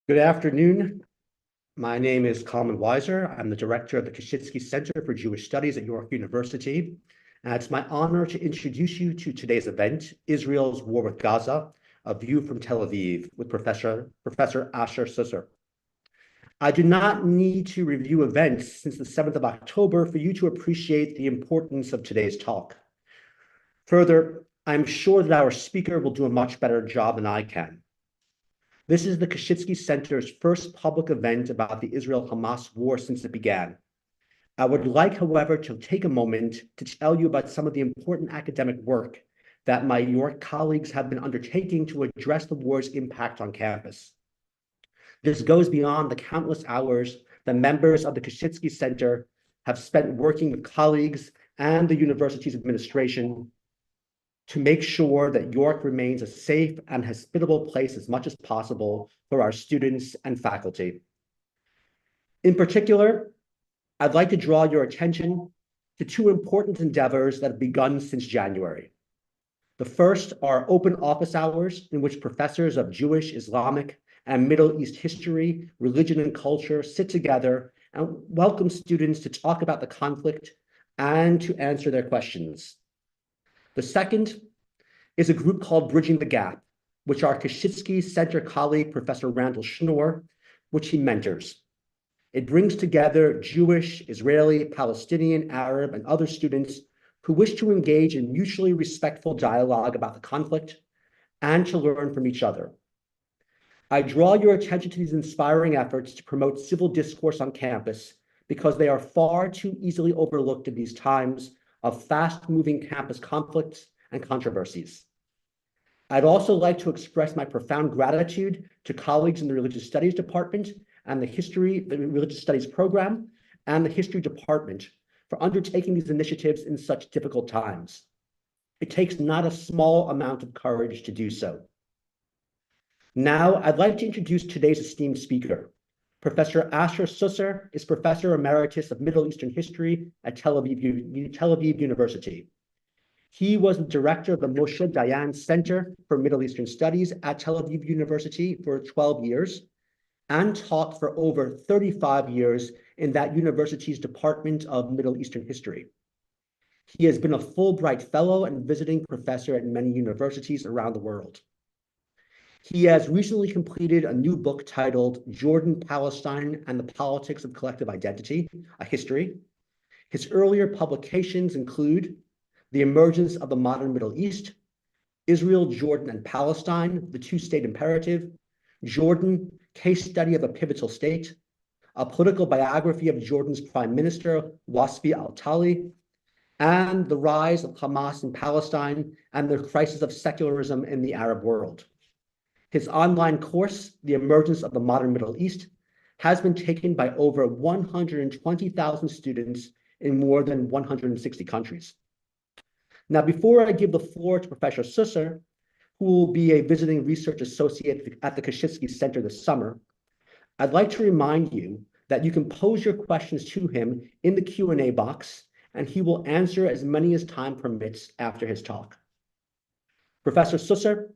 Good afternoon. My name is Kalman Weiser. I'm the director of the Kashitsky Center for Jewish Studies at York University. And it's my honor to introduce you to today's event, Israel's War with Gaza, a view from Tel Aviv with Professor Asher Susser. I do not need to review events since the 7th of October for you to appreciate the importance of today's talk. Further, I'm sure that our speaker will do a much better job than I can. This is the Kashitsky Center's first public event about the Israel-Hamas war since it began. I would like, however, to take a moment to tell you about some of the important academic work that my York colleagues have been undertaking to address the war's impact on campus. This goes beyond the countless hours that members of the Kashitsky Center have spent working with colleagues and the university's administration to make sure that York remains a safe and hospitable place as much as possible for our students and faculty. In particular, I'd like to draw your attention to two important endeavors that have begun since January. The first are open office hours in which professors of Jewish, Islamic, and Middle East history, religion, and culture sit together and welcome students to talk about the conflict and to answer their questions. The second is a group called Bridging the Gap, which our Kashitsky Center colleague, Professor Randall Schnoor, which he mentors. It brings together Jewish, Israeli, Palestinian, Arab, and other students who wish to engage in mutually respectful dialogue about the conflict and to learn from each other. I draw your attention to these inspiring efforts to promote civil discourse on campus because they are far too easily overlooked in these times of fast-moving campus conflicts and controversies. I'd also like to express my profound gratitude to colleagues in the Religious Studies Department and the Religious Studies program and the History Department for undertaking these initiatives in such difficult times. It takes not a small amount of courage to do so. Now, I'd like to introduce today's esteemed speaker. Professor Asher Susser is Professor Emeritus of Middle Eastern History at Tel Aviv University. He was the director of the Moshe Dayan Center for Middle Eastern Studies at Tel Aviv University for 12 years and taught for over 35 years in that university's Department of Middle Eastern History. He has been a Fulbright Fellow and visiting professor at many universities around the world. He has recently completed a new book titled Jordan, Palestine, and the Politics of Collective Identity, a History. His earlier publications include The Emergence of the Modern Middle East, Israel, Jordan, and Palestine, the Two-State Imperative, Jordan, Case Study of a Pivotal State, a political biography of Jordan's Prime Minister, Wasfi al-Tali, and The Rise of Hamas in Palestine and the Crisis of Secularism in the Arab World. His online course, The Emergence of the Modern Middle East, has been taken by over 120,000 students in more than 160 countries. Now, before I give the floor to Professor Susser, who will be a visiting research associate at the Kashitsky Center this summer, I'd like to remind you that you can pose your questions to him in the Q&A box, and he will answer as many as time permits after his talk. Professor Susser,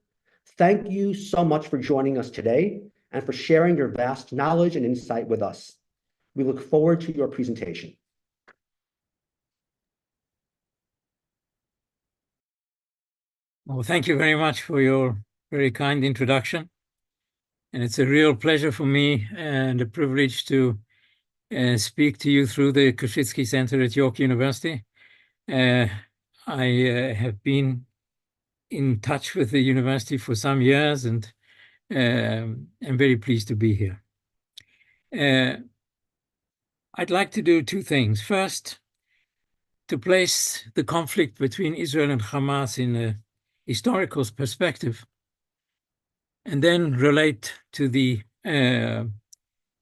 thank you so much for joining us today and for sharing your vast knowledge and insight with us. We look forward to your presentation. Well, thank you very much for your very kind introduction. And it's a real pleasure for me and a privilege to speak to you through the Kashitsky Center at York University. I have been in touch with the university for some years, and I'm very pleased to be here. I'd like to do two things. First, to place the conflict between Israel and Hamas in a historical perspective, and then relate to the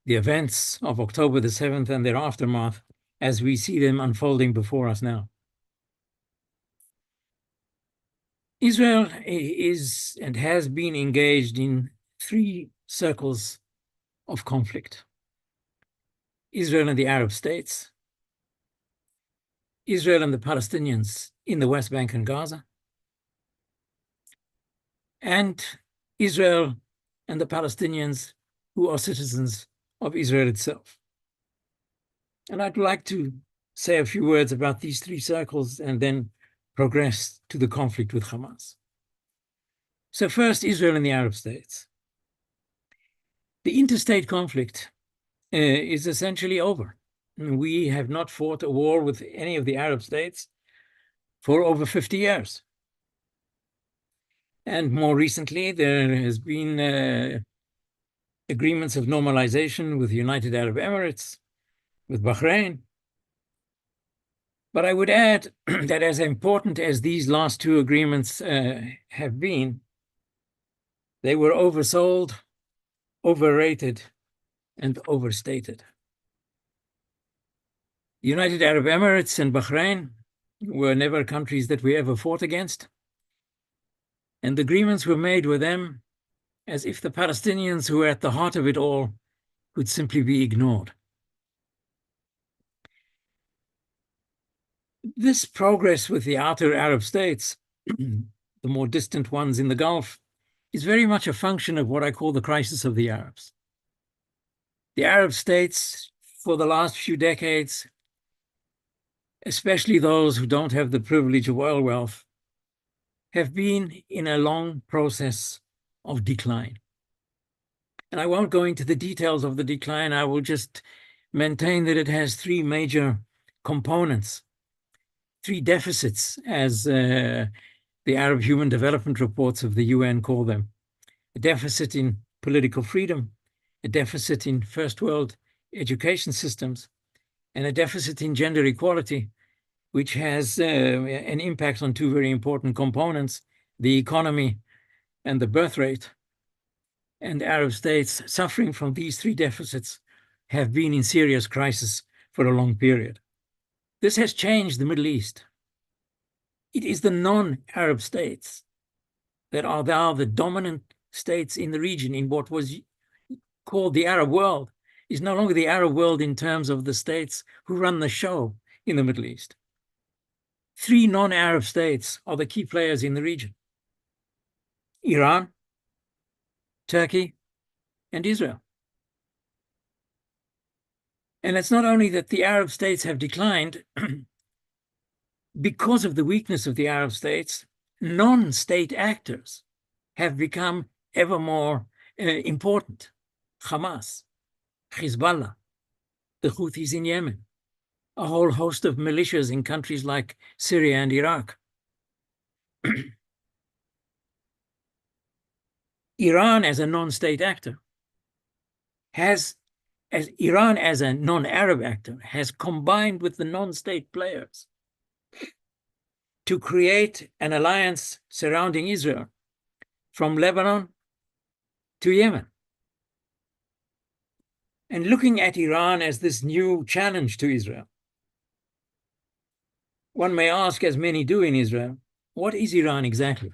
events of October the 7th and their aftermath as we see them unfolding before us now. Israel is and has been engaged in three circles of conflict: Israel and the Arab states, Israel and the Palestinians in the West Bank and Gaza, and Israel and the Palestinians who are citizens of Israel itself. And I'd like to say a few words about these three circles and then progress to the conflict with Hamas. So first, Israel and the Arab states. The interstate conflict is essentially over. We have not fought a war with any of the Arab states for over 50 years. And more recently, there has been agreements of normalization with the United Arab Emirates, with Bahrain. But I would add that as important as these last two agreements have been, they were oversold, overrated, and overstated. The United Arab Emirates and Bahrain were never countries that we ever fought against. And the agreements were made with them as if the Palestinians, who were at the heart of it all, could simply be ignored. This progress with the outer Arab states, the more distant ones in the Gulf, is very much a function of what I call the crisis of the Arabs. The Arab states, for the last few decades, especially those who don't have the privilege of oil wealth, have been in a long process of decline. And I won't go into the details of the decline. I will just maintain that it has three major components, three deficits, as the Arab Human Development Reports of the UN call them. A deficit in political freedom, a deficit in first world education systems, and a deficit in gender equality, which has an impact on two very important components, the economy and the birth rate. And Arab states suffering from these three deficits have been in serious crisis for a long period. This has changed the Middle East. It is the non-Arab states that are now the dominant states in the region, in what was called the Arab world, is no longer the Arab world in terms of the states who run the show in the Middle East. Three non-Arab states are the key players in the region: Iran, Turkey, and Israel. And it's not only that the Arab states have declined, because of the weakness of the Arab states, non-state actors have become ever more important. Hamas, Hezbollah, the Houthis in Yemen, a whole host of militias in countries like Syria and Iraq. Iran as a non-state actor Iran as a non-Arab actor has combined with the non-state players to create an alliance surrounding Israel from Lebanon to Yemen. And looking at Iran as this new challenge to Israel, one may ask, as many do in Israel, what is Iran exactly?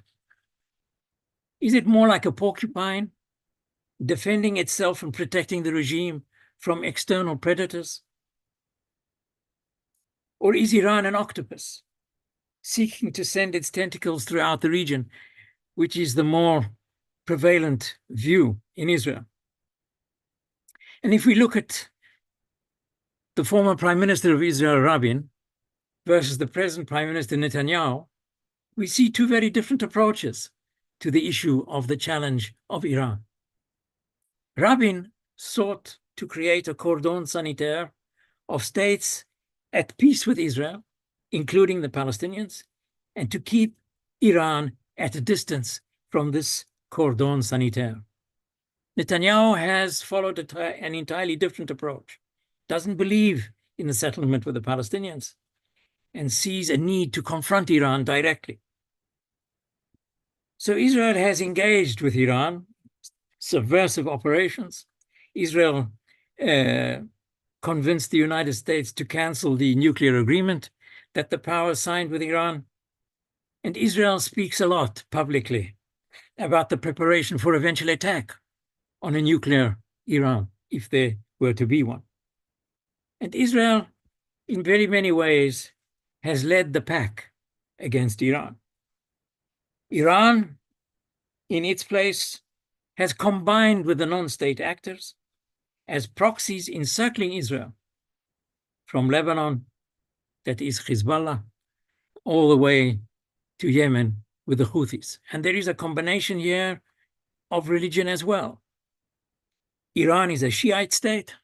Is it more like a porcupine, defending itself and protecting the regime from external predators? Or is Iran an octopus, seeking to send its tentacles throughout the region, which is the more prevalent view in Israel? And if we look at the former Prime Minister of Israel, Rabin, versus the present Prime Minister, Netanyahu, we see two very different approaches to the issue of the challenge of Iran. Rabin sought to create a cordon sanitaire of states at peace with Israel, including the Palestinians, and to keep Iran at a distance from this cordon sanitaire. Netanyahu has followed an entirely different approach, doesn't believe in the settlement with the Palestinians, and sees a need to confront Iran directly. So Israel has engaged with Iran, subversive operations. Israel convinced the United States to cancel the nuclear agreement that the powers signed with Iran. And Israel speaks a lot publicly about the preparation for eventual attack on a nuclear Iran, if there were to be one. And Israel, in very many ways, has led the pack against Iran. Iran, in its place, has combined with the non-state actors as proxies encircling Israel from Lebanon, that is Hezbollah, all the way to Yemen with the Houthis. And there is a combination here of religion as well. Iran is a Shiite state.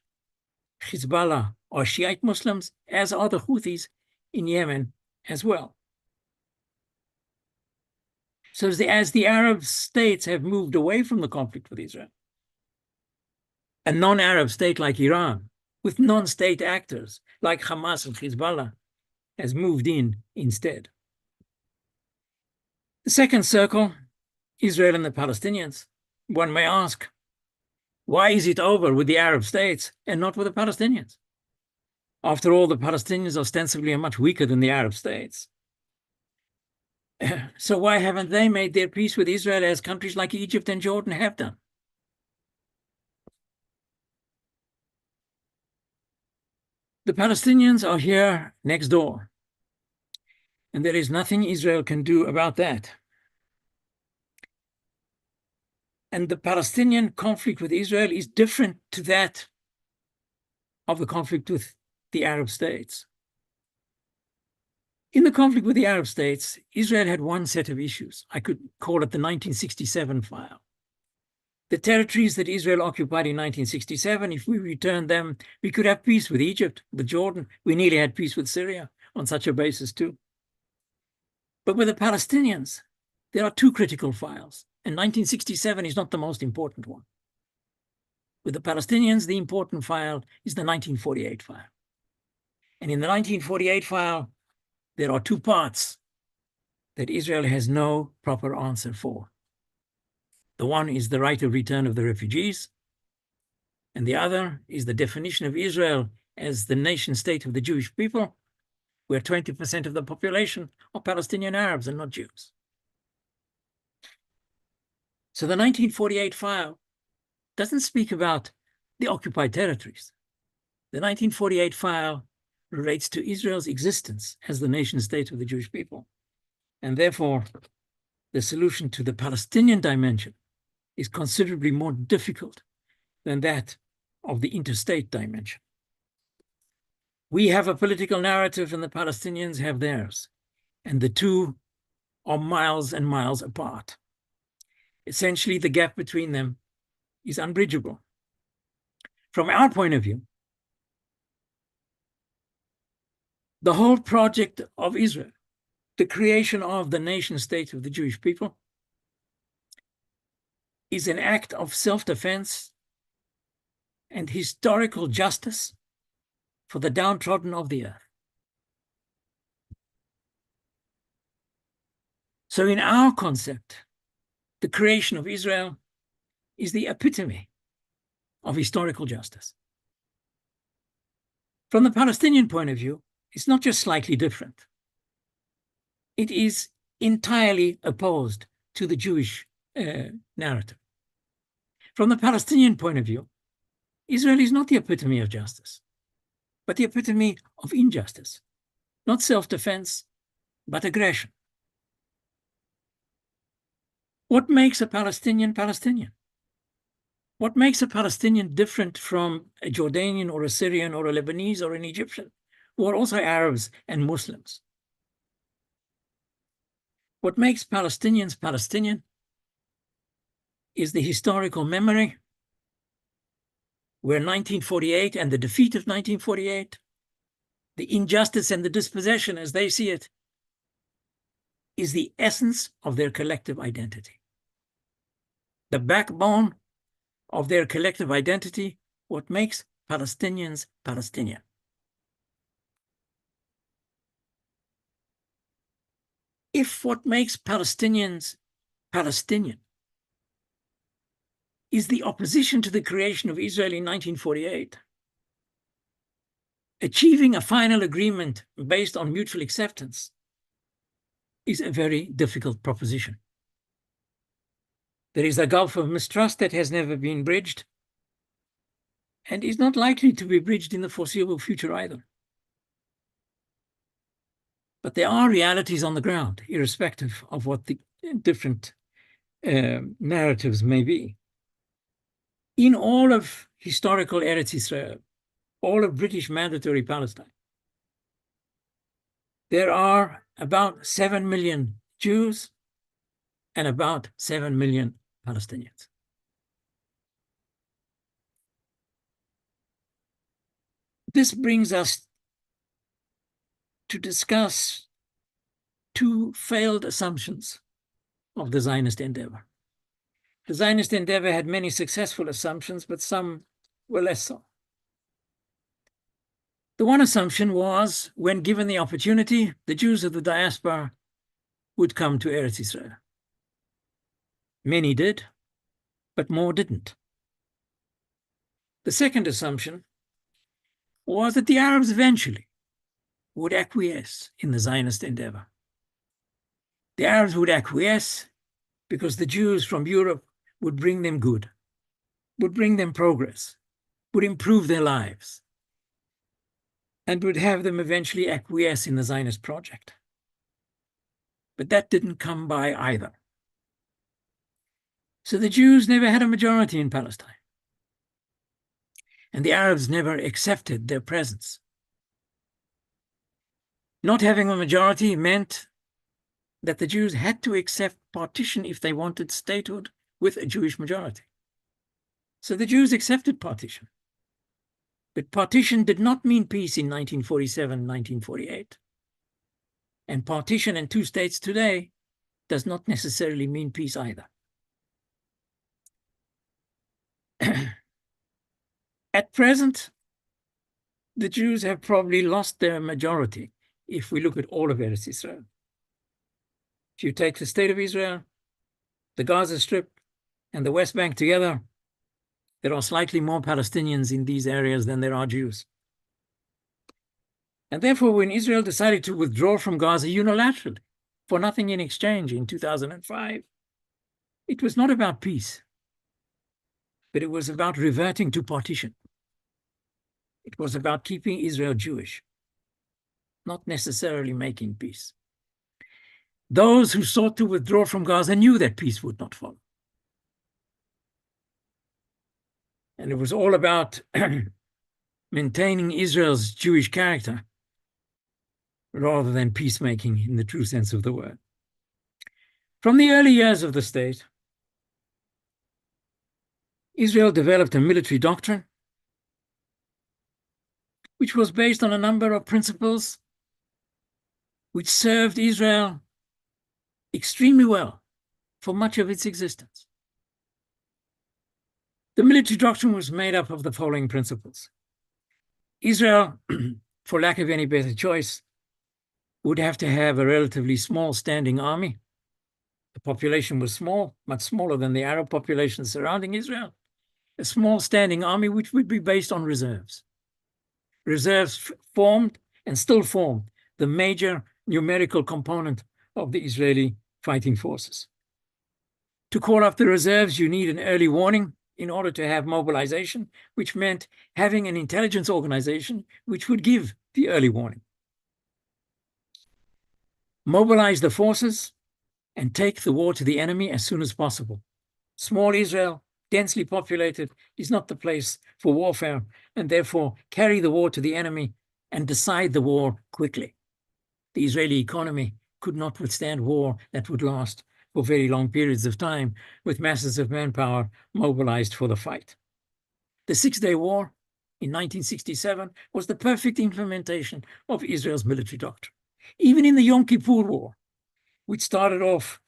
Hezbollah are Shiite Muslims, as are the Houthis in Yemen as well. So as the Arab states have moved away from the conflict with Israel, a non-Arab state like Iran, with non-state actors like Hamas and Hezbollah, has moved in instead. The second circle, Israel and the Palestinians. One may ask, why is it over with the Arab states and not with the Palestinians? After all, the Palestinians ostensibly are much weaker than the Arab states. So why haven't they made their peace with Israel as countries like Egypt and Jordan have done? The Palestinians are here next door, and there is nothing Israel can do about that. And the Palestinian conflict with Israel is different to that of the conflict with the Arab states. In the conflict with the Arab states, Israel had one set of issues. I could call it the 1967 file. The territories that Israel occupied in 1967, if we returned them, we could have peace with Egypt, with Jordan. We nearly had peace with Syria on such a basis too. But with the Palestinians, there are two critical files, and 1967 is not the most important one. With the Palestinians, the important file is the 1948 file. And in the 1948 file, there are two parts that Israel has no proper answer for. The one is the right of return of the refugees, and the other is the definition of Israel as the nation state of the Jewish people, where 20% of the population are Palestinian Arabs and not Jews. So the 1948 file doesn't speak about the occupied territories. The 1948 file relates to Israel's existence as the nation state of the Jewish people. And therefore, the solution to the Palestinian dimension is considerably more difficult than that of the interstate dimension. We have a political narrative and the Palestinians have theirs, and the two are miles and miles apart. Essentially, the gap between them is unbridgeable. From our point of view, the whole project of Israel, the creation of the nation state of the Jewish people, is an act of self-defense and historical justice for the downtrodden of the earth. So in our concept, the creation of Israel is the epitome of historical justice. From the Palestinian point of view, it's not just slightly different. It is entirely opposed to the Jewish narrative. From the Palestinian point of view, Israel is not the epitome of justice, but the epitome of injustice, not self-defense, but aggression. What makes a Palestinian Palestinian? What makes a Palestinian different from a Jordanian or a Syrian or a Lebanese or an Egyptian, who are also Arabs and Muslims? What makes Palestinians Palestinian is the historical memory where 1948 and the defeat of 1948, the injustice and the dispossession as they see it, is the essence of their collective identity. The backbone of their collective identity, what makes Palestinians Palestinian. If what makes Palestinians Palestinian is the opposition to the creation of Israel in 1948, achieving a final agreement based on mutual acceptance is a very difficult proposition. There is a gulf of mistrust that has never been bridged and is not likely to be bridged in the foreseeable future either. But there are realities on the ground, irrespective of what the different narratives may be. in all of historical Eretz Israel, all of British Mandatory Palestine, there are about 7 million Jews and about 7 million Palestinians. This brings us to discuss two failed assumptions of the Zionist endeavor. The Zionist endeavor had many successful assumptions, but some were less so. The one assumption was, when given the opportunity, the Jews of the diaspora would come to Eretz Israel. Many did, but more didn't. The second assumption was that the Arabs eventually would acquiesce in the Zionist endeavor. The Arabs would acquiesce because the Jews from Europe would bring them good, would bring them progress, would improve their lives, and would have them eventually acquiesce in the Zionist project. But that didn't come by either. So the Jews never had a majority in Palestine, and the Arabs never accepted their presence. Not having a majority meant that the Jews had to accept partition if they wanted statehood with a Jewish majority. So the Jews accepted partition. But partition did not mean peace in 1947, 1948. And partition and two states today does not necessarily mean peace either. At present, the Jews have probably lost their majority if we look at all of Eretz Israel. If you take the state of Israel, the Gaza Strip, and the West Bank together, there are slightly more Palestinians in these areas than there are Jews. And therefore, when Israel decided to withdraw from Gaza unilaterally for nothing in exchange in 2005, it was not about peace, but it was about reverting to partition. It was about keeping Israel Jewish, not necessarily making peace. Those who sought to withdraw from Gaza knew that peace would not follow. And it was all about maintaining Israel's Jewish character rather than peacemaking in the true sense of the word. From the early years of the state, Israel developed a military doctrine which was based on a number of principles which served Israel extremely well for much of its existence. The military doctrine was made up of the following principles. Israel, for lack of any better choice, would have to have a relatively small standing army. The population was small, much smaller than the Arab population surrounding Israel. A small standing army which would be based on reserves. Reserves formed and still form the major numerical component of the Israeli fighting forces. To call up the reserves, you need an early warning in order to have mobilization, which meant having an intelligence organization which would give the early warning. Mobilize the forces and take the war to the enemy as soon as possible. Small Israel, densely populated, is not the place for warfare, and therefore carry the war to the enemy and decide the war quickly. The Israeli economy could not withstand war that would last for very long periods of time with masses of manpower mobilized for the fight. The Six-Day War in 1967 was the perfect implementation of Israel's military doctrine. Even in the Yom Kippur War, which started off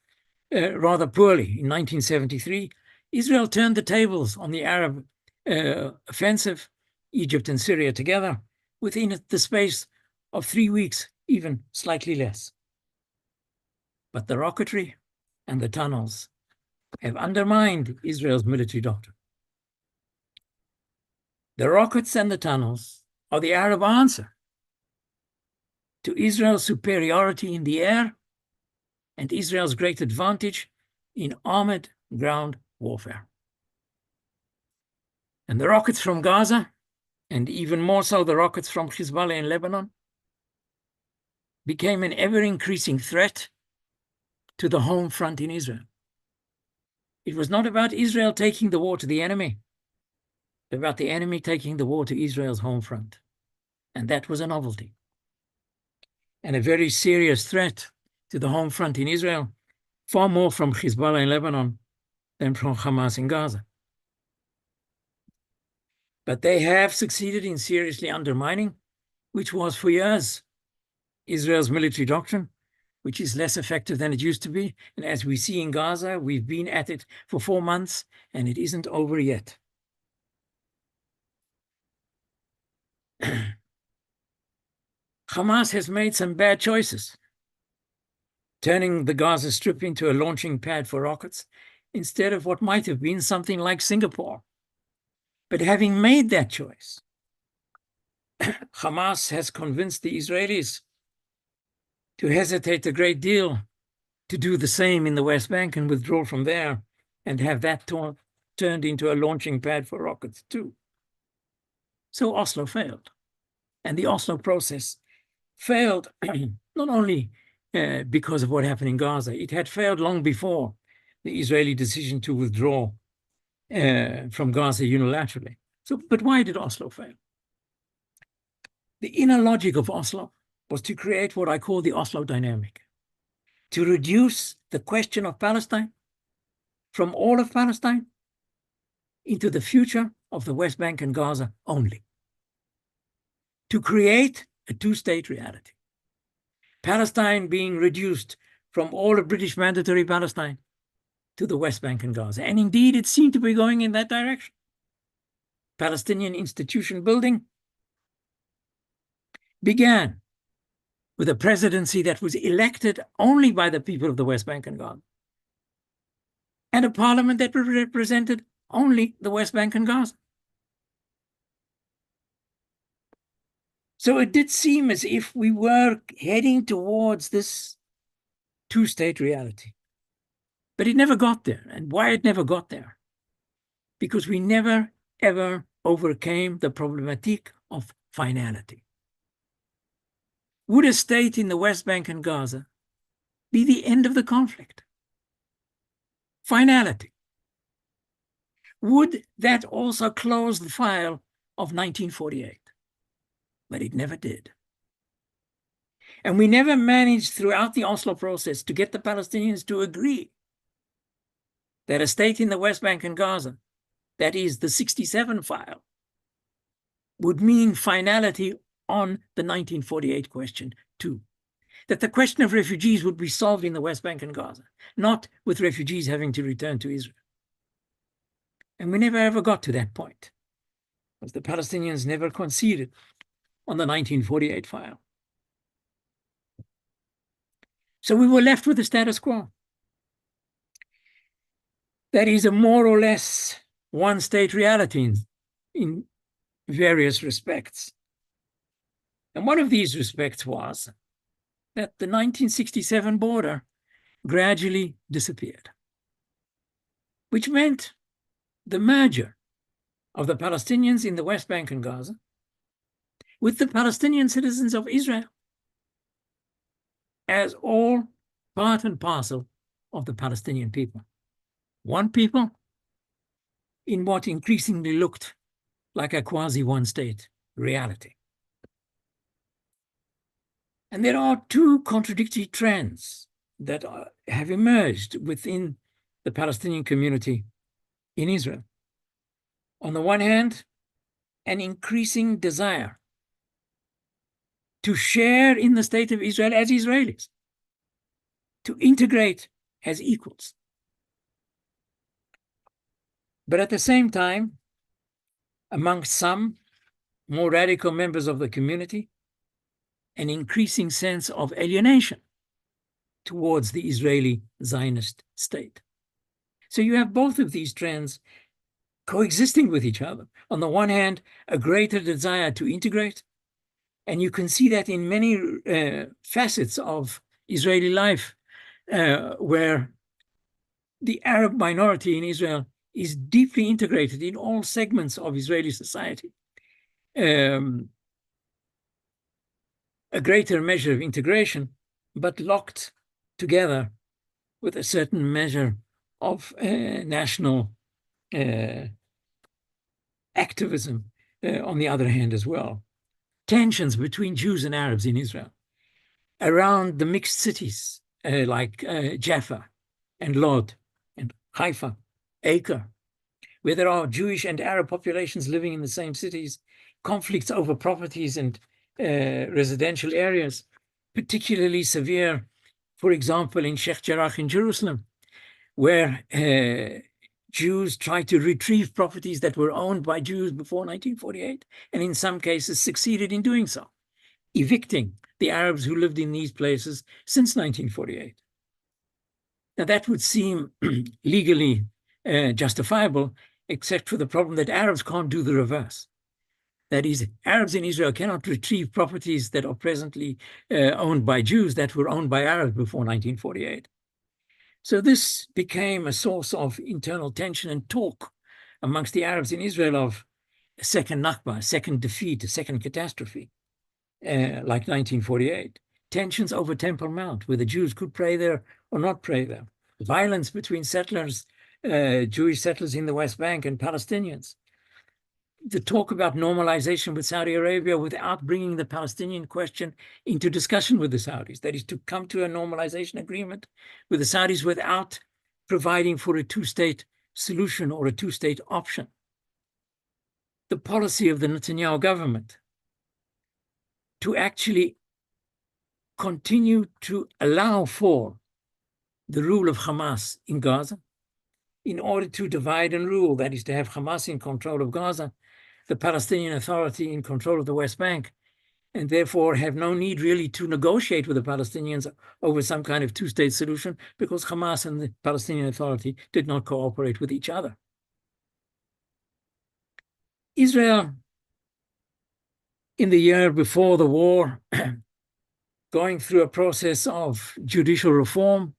rather poorly in 1973, Israel turned the tables on the Arab offensive, Egypt and Syria together, within the space of 3 weeks, even slightly less. But the rocketry and the tunnels have undermined Israel's military doctrine. The rockets and the tunnels are the Arab answer to Israel's superiority in the air and Israel's great advantage in armored ground warfare. And the rockets from Gaza, and even more so the rockets from Hezbollah in Lebanon, became an ever-increasing threat to the home front in Israel. It was not about Israel taking the war to the enemy, about the enemy taking the war to Israel's home front. And that was a novelty and a very serious threat to the home front in Israel, far more from Hezbollah in Lebanon than from Hamas in Gaza. But they have succeeded in seriously undermining, which was for years, Israel's military doctrine, which is less effective than it used to be. And as we see in Gaza, we've been at it for 4 months, and it isn't over yet. Hamas has made some bad choices, turning the Gaza Strip into a launching pad for rockets instead of what might have been something like Singapore. But having made that choice, Hamas has convinced the Israelis to hesitate a great deal to do the same in the West Bank and withdraw from there and have that turned into a launching pad for rockets too. So Oslo failed. And the Oslo process failed not only because of what happened in Gaza, it had failed long before the Israeli decision to withdraw from Gaza unilaterally. So, but why did Oslo fail? The inner logic of Oslo was to create what I call the Oslo dynamic, to reduce the question of Palestine from all of Palestine into the future of the West Bank and Gaza only, to create a two-state reality. Palestine being reduced from all of British Mandatory Palestine to the West Bank and Gaza. And indeed, it seemed to be going in that direction. Palestinian institution building began with a presidency that was elected only by the people of the West Bank and Gaza, and a parliament that represented only the West Bank and Gaza. So it did seem as if we were heading towards this two-state reality. But it never got there. And why it never got there? Because we never, ever overcame the problematic of finality. Would a state in the West Bank and Gaza be the end of the conflict? Finality. Would that also close the file of 1948? But it never did. And we never managed throughout the Oslo process to get the Palestinians to agree that a state in the West Bank and Gaza, that is the 67 file, would mean finality on the 1948 question too. That the question of refugees would be solved in the West Bank and Gaza, not with refugees having to return to Israel. And we never ever got to that point, because the Palestinians never conceded on the 1948 file. So we were left with the status quo. That is a more or less one-state reality in various respects. And one of these respects was that the 1967 border gradually disappeared, which meant the merger of the Palestinians in the West Bank and Gaza with the Palestinian citizens of Israel as all part and parcel of the Palestinian people. One people in what increasingly looked like a quasi-one-state reality. And there are two contradictory trends that have emerged within the Palestinian community in Israel. On the one hand, an increasing desire to share in the state of Israel as Israelis, to integrate as equals. But at the same time, among some more radical members of the community, an increasing sense of alienation towards the Israeli Zionist state. So you have both of these trends coexisting with each other. On the one hand, a greater desire to integrate, and you can see that in many facets of Israeli life, where the Arab minority in Israel is deeply integrated in all segments of Israeli society. A greater measure of integration, but locked together with a certain measure of national activism on the other hand as well. Tensions between Jews and Arabs in Israel, around the mixed cities like Jaffa and Lod and Haifa, Acre, where there are Jewish and Arab populations living in the same cities, conflicts over properties and residential areas, particularly severe, for example, in Sheikh Jarrah in Jerusalem, where Jews tried to retrieve properties that were owned by Jews before 1948, and in some cases succeeded in doing so, evicting the Arabs who lived in these places since 1948. Now, that would seem legally justifiable, except for the problem that Arabs can't do the reverse. That is, Arabs in Israel cannot retrieve properties that are presently owned by Jews that were owned by Arabs before 1948. So this became a source of internal tension and talk amongst the Arabs in Israel of a second Nakba, a second defeat, a second catastrophe, like 1948. Tensions over Temple Mount, where the Jews could pray there or not pray there. Violence between settlers, Jewish settlers in the West Bank and Palestinians. The talk about normalization with Saudi Arabia without bringing the Palestinian question into discussion with the Saudis. That is, to come to a normalization agreement with the Saudis without providing for a two-state solution or a two-state option. The policy of the Netanyahu government to actually continue to allow for the rule of Hamas in Gaza in order to divide and rule, that is, to have Hamas in control of Gaza, the Palestinian Authority in control of the West Bank, and therefore have no need really to negotiate with the Palestinians over some kind of two-state solution, because Hamas and the Palestinian Authority did not cooperate with each other. Israel, in the year before the war, going through a process of judicial reform,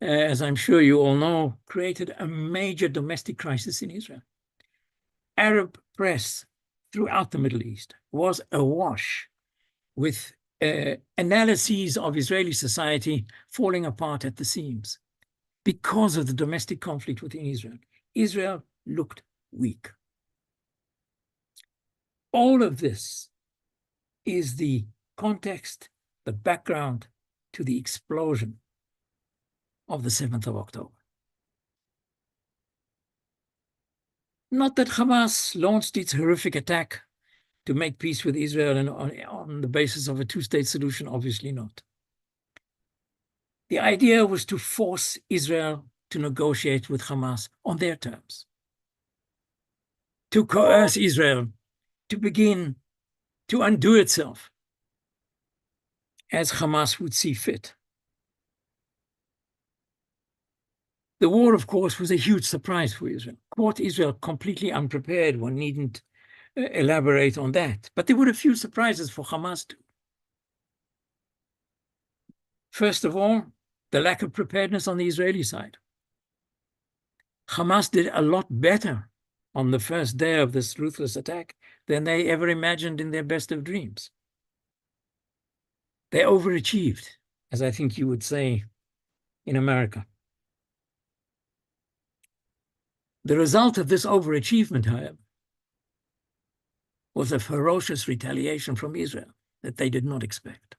as I'm sure you all know, created a major domestic crisis in Israel. Arab press throughout the Middle East was awash with analyses of Israeli society falling apart at the seams because of the domestic conflict within Israel. Israel looked weak. All of this is the context, the background to the explosion of the 7th of October. Not that Hamas launched its horrific attack to make peace with Israel and on the basis of a two-state solution, obviously not. The idea was to force Israel to negotiate with Hamas on their terms, to coerce Israel to begin to undo itself as Hamas would see fit. The war, of course, was a huge surprise for Israel. Caught Israel completely unprepared. One needn't elaborate on that. But there were a few surprises for Hamas too. First of all, the lack of preparedness on the Israeli side. Hamas did a lot better on the first day of this ruthless attack than they ever imagined in their best of dreams. They overachieved, as I think you would say in America. The result of this overachievement, however, was a ferocious retaliation from Israel that they did not expect.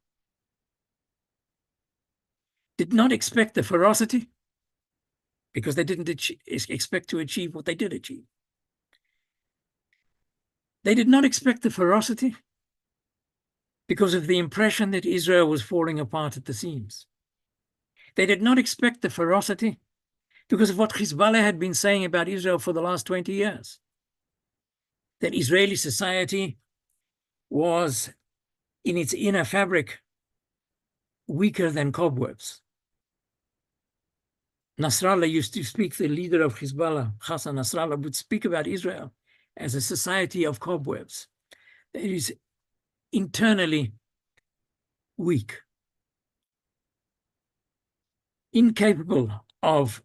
Did not expect the ferocity because they didn't expect to achieve what they did achieve. They did not expect the ferocity because of the impression that Israel was falling apart at the seams. They did not expect the ferocity because of what Hezbollah had been saying about Israel for the last 20 years. That Israeli society was, in its inner fabric, weaker than cobwebs. Nasrallah used to speak, the leader of Hezbollah, Hassan Nasrallah, would speak about Israel as a society of cobwebs. That is internally weak, incapable of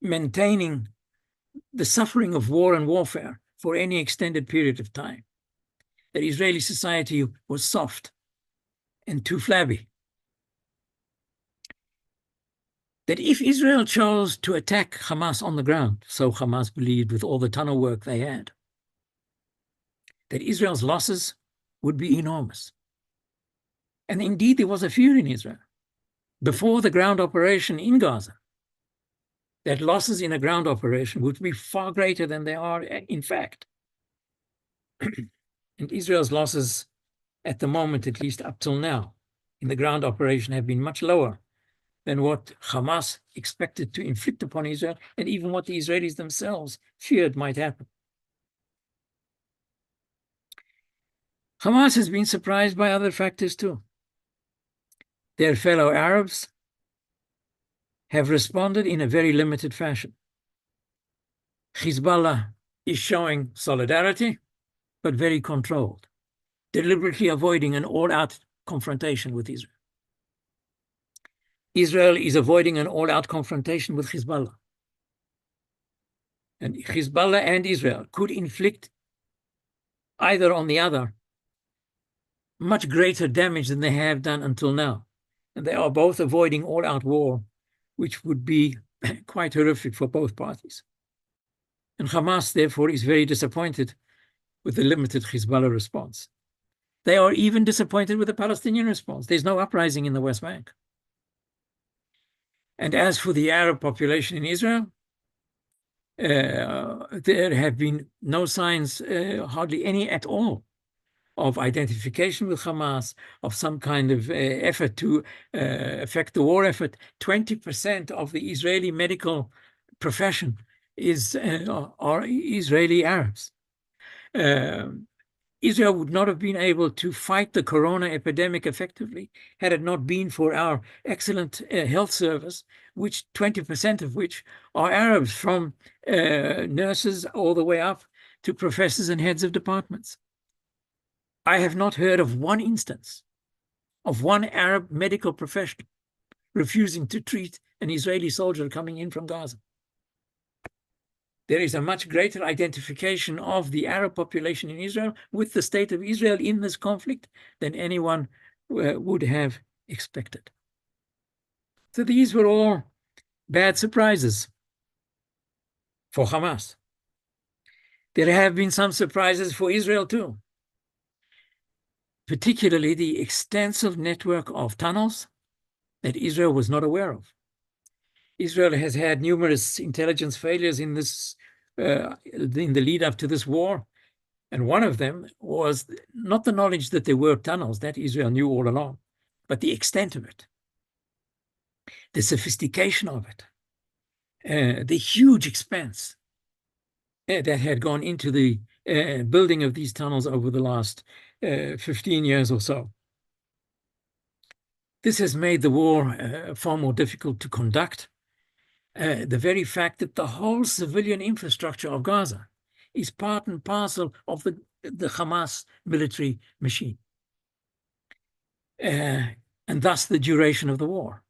maintaining the suffering of war and warfare for any extended period of time. That Israeli society was soft and too flabby. that if Israel chose to attack Hamas on the ground, so Hamas believed with all the tunnel work they had, that Israel's losses would be enormous. And indeed, there was a fear in Israel before the ground operation in Gaza that losses in a ground operation would be far greater than they are in fact. And Israel's losses at the moment, at least up till now, in the ground operation have been much lower than what Hamas expected to inflict upon Israel, and even what the Israelis themselves feared might happen. Hamas has been surprised by other factors too. Their fellow Arabs have responded in a very limited fashion. Hezbollah is showing solidarity, but very controlled, deliberately avoiding an all-out confrontation with Israel. Israel is avoiding an all-out confrontation with Hezbollah. And Hezbollah and Israel could inflict, either on the other, much greater damage than they have done until now. And they are both avoiding all-out war, which would be quite horrific for both parties. And Hamas, therefore, is very disappointed with the limited Hezbollah response. They are even disappointed with the Palestinian response. There's no uprising in the West Bank. And as for the Arab population in Israel, there have been no signs, hardly any at all, of identification with Hamas, of some kind of effort to affect the war effort. 20% of the Israeli medical profession are Israeli Arabs. Israel would not have been able to fight the corona epidemic effectively had it not been for our excellent health service, which 20% of which are Arabs, from nurses all the way up to professors and heads of departments. I have not heard of one instance of one Arab medical professional refusing to treat an Israeli soldier coming in from Gaza. There is a much greater identification of the Arab population in Israel with the state of Israel in this conflict than anyone would have expected. So these were all bad surprises for Hamas. There have been some surprises for Israel too, particularly the extensive network of tunnels that Israel was not aware of. Israel has had numerous intelligence failures in the lead up to this war. And one of them was not the knowledge that there were tunnels, that Israel knew all along, but the extent of it, the sophistication of it, the huge expense that had gone into the building of these tunnels over the last 15 years or so. This has made the war far more difficult to conduct. The very fact that the whole civilian infrastructure of Gaza is part and parcel of the Hamas military machine, and thus the duration of the war.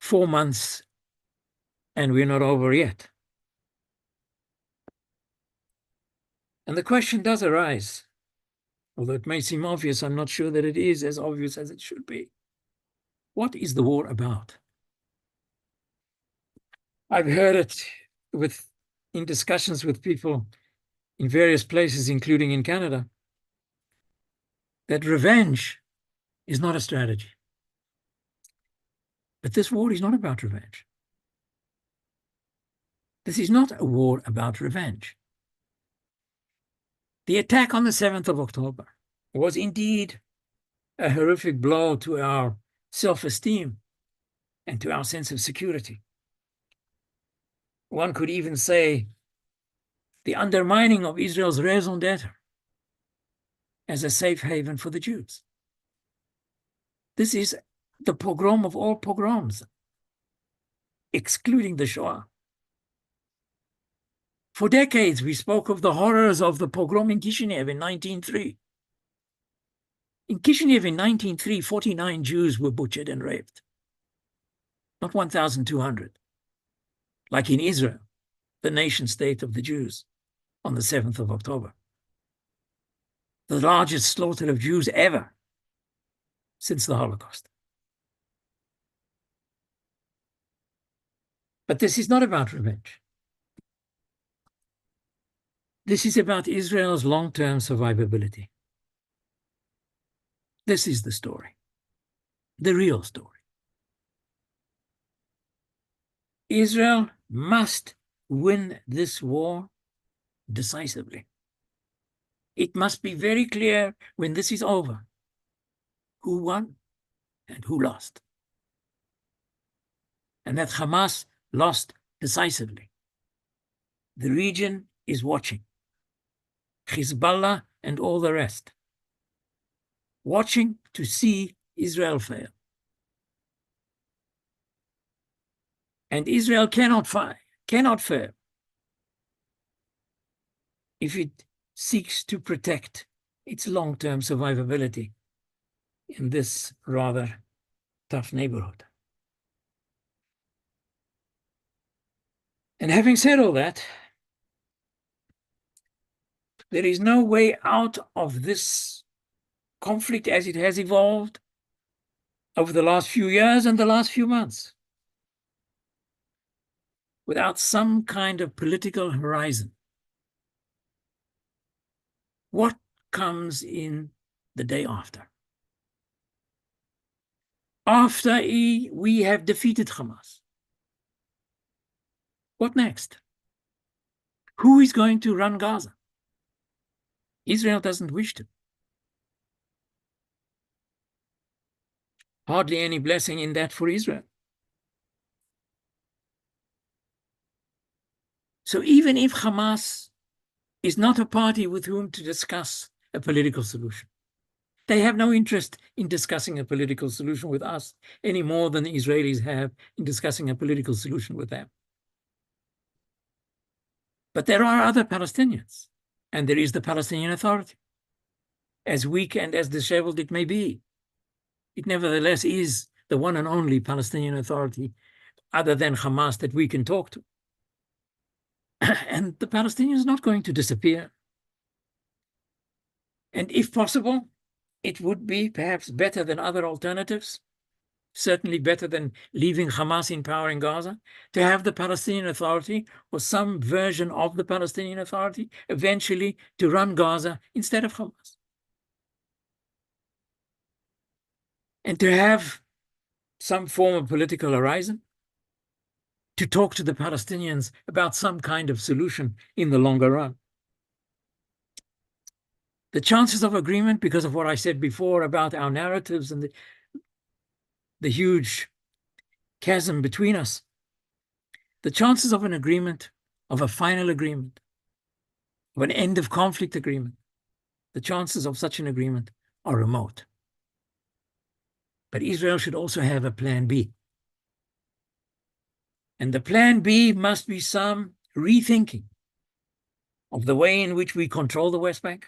4 months, and we're not over yet. And the question does arise, although it may seem obvious, I'm not sure that it is as obvious as it should be. What is the war about? I've heard it in discussions with people in various places, including in Canada, that revenge is not a strategy. But this war is not about revenge. This is not a war about revenge. The attack on the 7th of October was indeed a horrific blow to our self-esteem and to our sense of security. One could even say the undermining of Israel's raison d'etre as a safe haven for the Jews. This is the pogrom of all pogroms, excluding the Shoah. For decades, we spoke of the horrors of the pogrom in Kishinev in 1903. In Kishinev in 1903, 49 Jews were butchered and raped, not 1,200. Like in Israel, the nation state of the Jews, on the 7th of October. The largest slaughter of Jews ever since the Holocaust. But this is not about revenge. This is about Israel's long-term survivability. This is the story, the real story. Israel must win this war decisively. It must be very clear when this is over who won and who lost. And that Hamas lost decisively. The region is watching. Hezbollah and all the rest. Watching to see Israel fail. And Israel cannot fail if it seeks to protect its long-term survivability in this rather tough neighborhood. And having said all that, there is no way out of this conflict as it has evolved over the last few years and the last few months without some kind of political horizon. What comes in the day after? After we have defeated Hamas, what next? Who is going to run Gaza? Israel doesn't wish to. Hardly any blessing in that for Israel. So even if Hamas is not a party with whom to discuss a political solution, they have no interest in discussing a political solution with us any more than the Israelis have in discussing a political solution with them. But there are other Palestinians, and there is the Palestinian Authority. As weak and as disheveled it may be, it nevertheless is the one and only Palestinian Authority other than Hamas that we can talk to. And the Palestinians are not going to disappear. And if possible, it would be perhaps better than other alternatives, certainly better than leaving Hamas in power in Gaza, to have the Palestinian Authority or some version of the Palestinian Authority eventually to run Gaza instead of Hamas. And to have some form of political horizon, to talk to the Palestinians about some kind of solution in the longer run. The chances of agreement, because of what I said before about our narratives and the huge chasm between us, the chances of an agreement, of a final agreement, of an end of conflict agreement, the chances of such an agreement are remote. But Israel should also have a plan B. And the plan B must be some rethinking of the way in which we control the West Bank,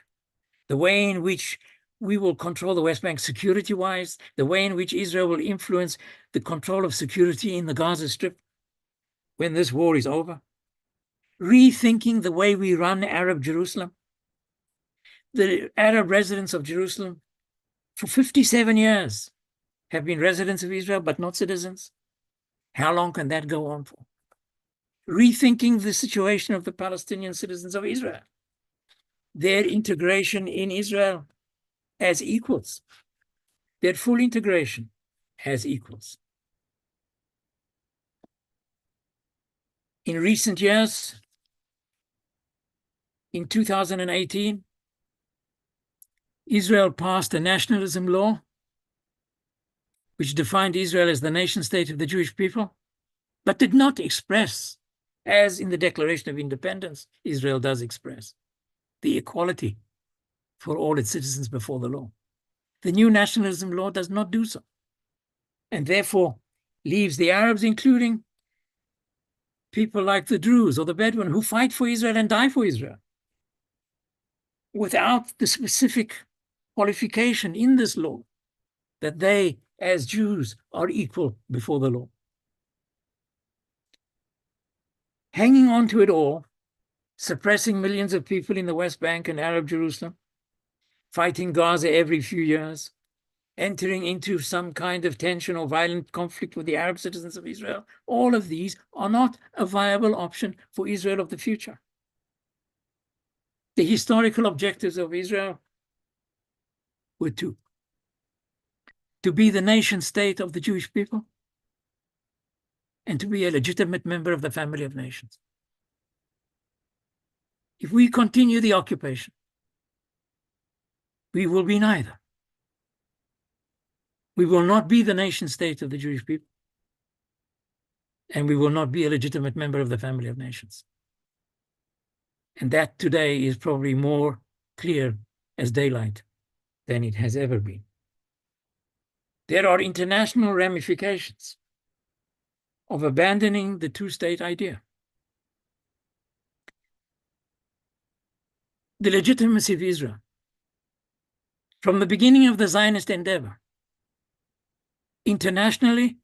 the way in which we will control the West Bank security-wise, the way in which Israel will influence the control of security in the Gaza Strip when this war is over, rethinking the way we run Arab Jerusalem. The Arab residents of Jerusalem for 57 years have been residents of Israel, but not citizens. How long can that go on for? Rethinking the situation of the Palestinian citizens of Israel, their integration in Israel as equals, their full integration as equals. In recent years, in 2018, Israel passed a nationalism law which defined Israel as the nation state of the Jewish people, but did not express, as in the Declaration of Independence, Israel does express, the equality for all its citizens before the law. The new nationalism law does not do so, and therefore leaves the Arabs, including people like the Druze or the Bedouin who fight for Israel and die for Israel, without the specific qualification in this law that they, as Jews, are equal before the law. Hanging on to it all, suppressing millions of people in the West Bank and Arab Jerusalem, fighting Gaza every few years, entering into some kind of tension or violent conflict with the Arab citizens of Israel. All of these are not a viable option for Israel of the future. The historical objectives of Israel were two: to be the nation state of the Jewish people and to be a legitimate member of the family of nations. If we continue the occupation, we will be neither. We will not be the nation state of the Jewish people, and we will not be a legitimate member of the family of nations. And that today is probably more clear as daylight than it has ever been. There are international ramifications of abandoning the two-state idea. The legitimacy of Israel, from the beginning of the Zionist endeavor, internationally,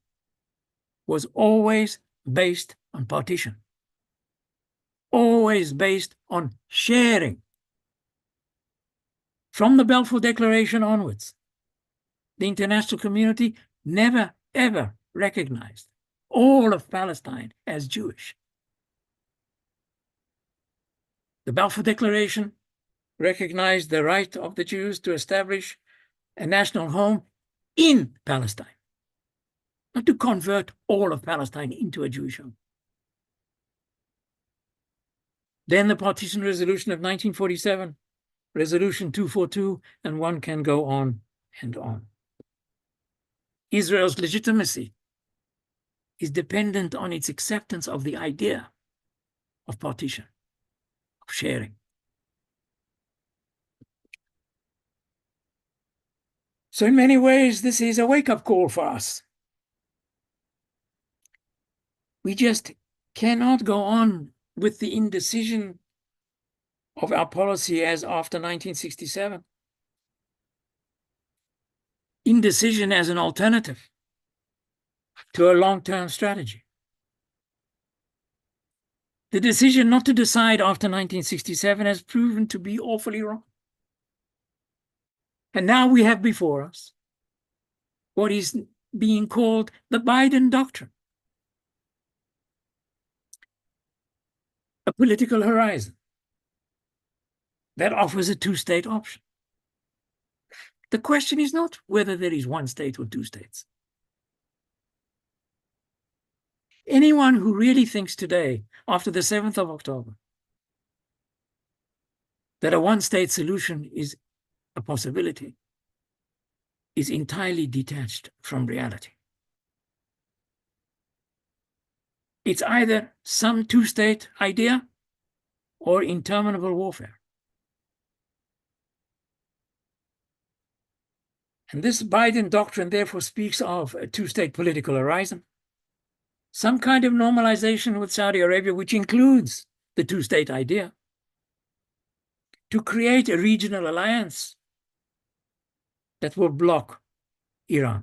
was always based on partition, always based on sharing. From the Balfour Declaration onwards, the international community never, ever recognized all of Palestine as Jewish. The Balfour Declaration recognized the right of the Jews to establish a national home in Palestine, not to convert all of Palestine into a Jewish home. Then the Partition Resolution of 1947, Resolution 242, and one can go on and on. Israel's legitimacy is dependent on its acceptance of the idea of partition, of sharing. So in many ways, this is a wake-up call for us. We just cannot go on with the indecision of our policy as after 1967. Indecision as an alternative to a long-term strategy. The decision not to decide after 1967 has proven to be awfully wrong. And now we have before us what is being called the Biden doctrine, a political horizon that offers a two-state option. The question is not whether there is one state or two states. Anyone who really thinks today, after the 7th of October, that a one-state solution is a possibility, is entirely detached from reality. It's either some two-state idea or interminable warfare. And this Biden doctrine therefore speaks of a two-state political horizon, some kind of normalization with Saudi Arabia, which includes the two-state idea, to create a regional alliance that will block Iran.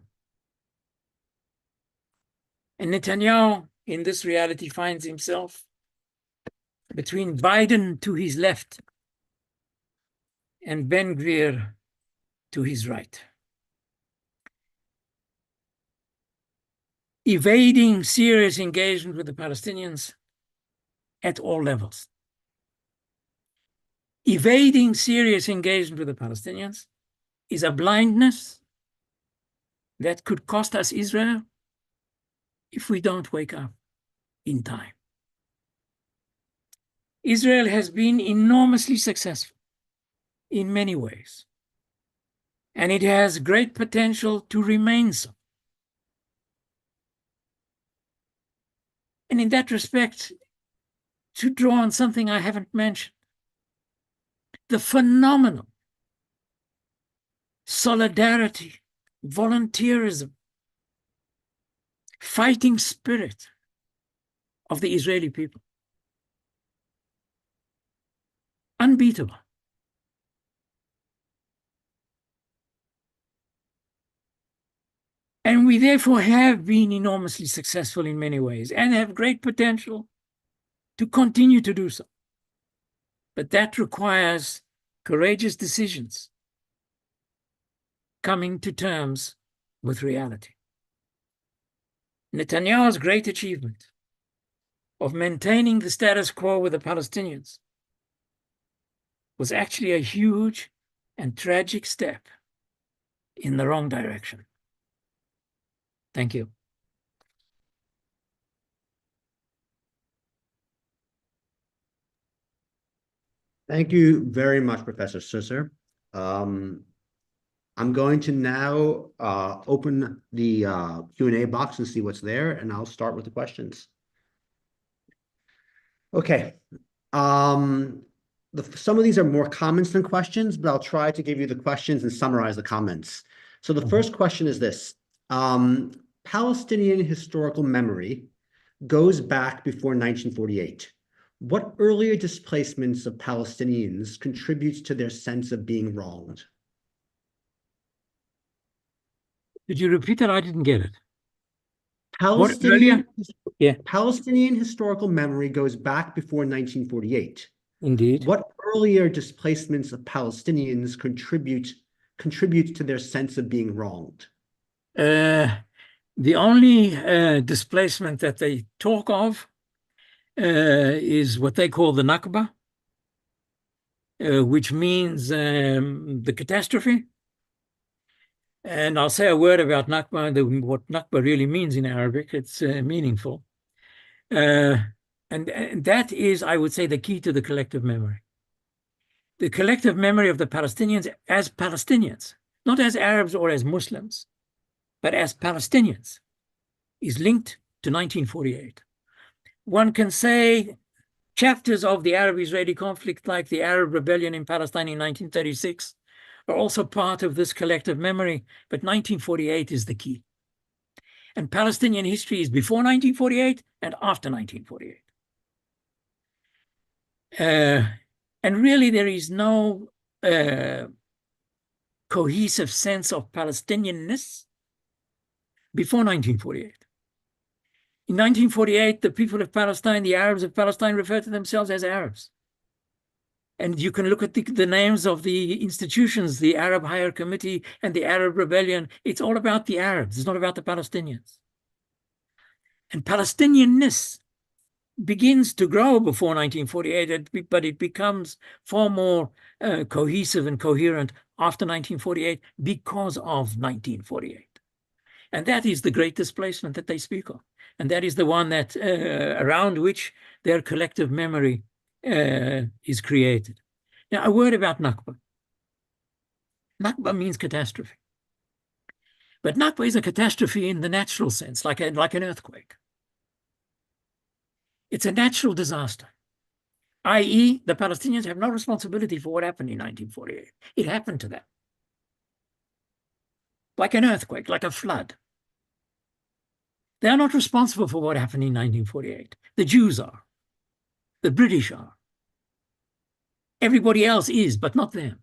And Netanyahu, in this reality, finds himself between Biden to his left and Ben-Gvir to his right, evading serious engagement with the Palestinians at all levels. Evading serious engagement with the Palestinians is a blindness that could cost us Israel if we don't wake up in time. Israel has been enormously successful in many ways, and it has great potential to remain so. And in that respect, to draw on something I haven't mentioned, the phenomenal solidarity, volunteerism, fighting spirit of the Israeli people. Unbeatable. And we therefore have been enormously successful in many ways and have great potential to continue to do so. But that requires courageous decisions, coming to terms with reality. Netanyahu's great achievement of maintaining the status quo with the Palestinians was actually a huge and tragic step in the wrong direction. Thank you. Thank you very much, Professor Susser. I'm going to now open the Q&A box and see what's there, and I'll start with the questions. Okay. Some of these are more comments than questions, but I'll try to give you the questions and summarize the comments. So the first question is this. Palestinian historical memory goes back before 1948. What earlier displacements of Palestinians contributes to their sense of being wronged? Did you repeat that? I didn't get it. Palestinian historical memory goes back before 1948. Indeed. What earlier displacements of Palestinians contribute to their sense of being wronged? The only displacement that they talk of is what they call the Nakba, which means the catastrophe. And I'll say a word about Nakba, what Nakba really means in Arabic. It's meaningful. And that is, I would say, the key to the collective memory. The collective memory of the Palestinians as Palestinians, not as Arabs or as Muslims, but as Palestinians, is linked to 1948. One can say chapters of the Arab-Israeli conflict, like the Arab rebellion in Palestine in 1936, are also part of this collective memory, but 1948 is the key. And Palestinian history is before 1948 and after 1948. And really, there is no cohesive sense of Palestinianness before 1948. In 1948, the people of Palestine, the Arabs of Palestine, refer to themselves as Arabs. And you can look at the names of the institutions, the Arab Higher Committee and the Arab Rebellion. It's all about the Arabs. It's not about the Palestinians. And Palestinianness begins to grow before 1948, but it becomes far more cohesive and coherent after 1948 because of 1948. And that is the great displacement that they speak of. And that is the one that around which their collective memory is created. Now, a word about Nakba. Nakba means catastrophe. But Nakba is a catastrophe in the natural sense, like an earthquake. It's a natural disaster, i.e., the Palestinians have no responsibility for what happened in 1948. It happened to them. Like an earthquake, like a flood. They are not responsible for what happened in 1948. The Jews are. The British are. Everybody else is, but not them.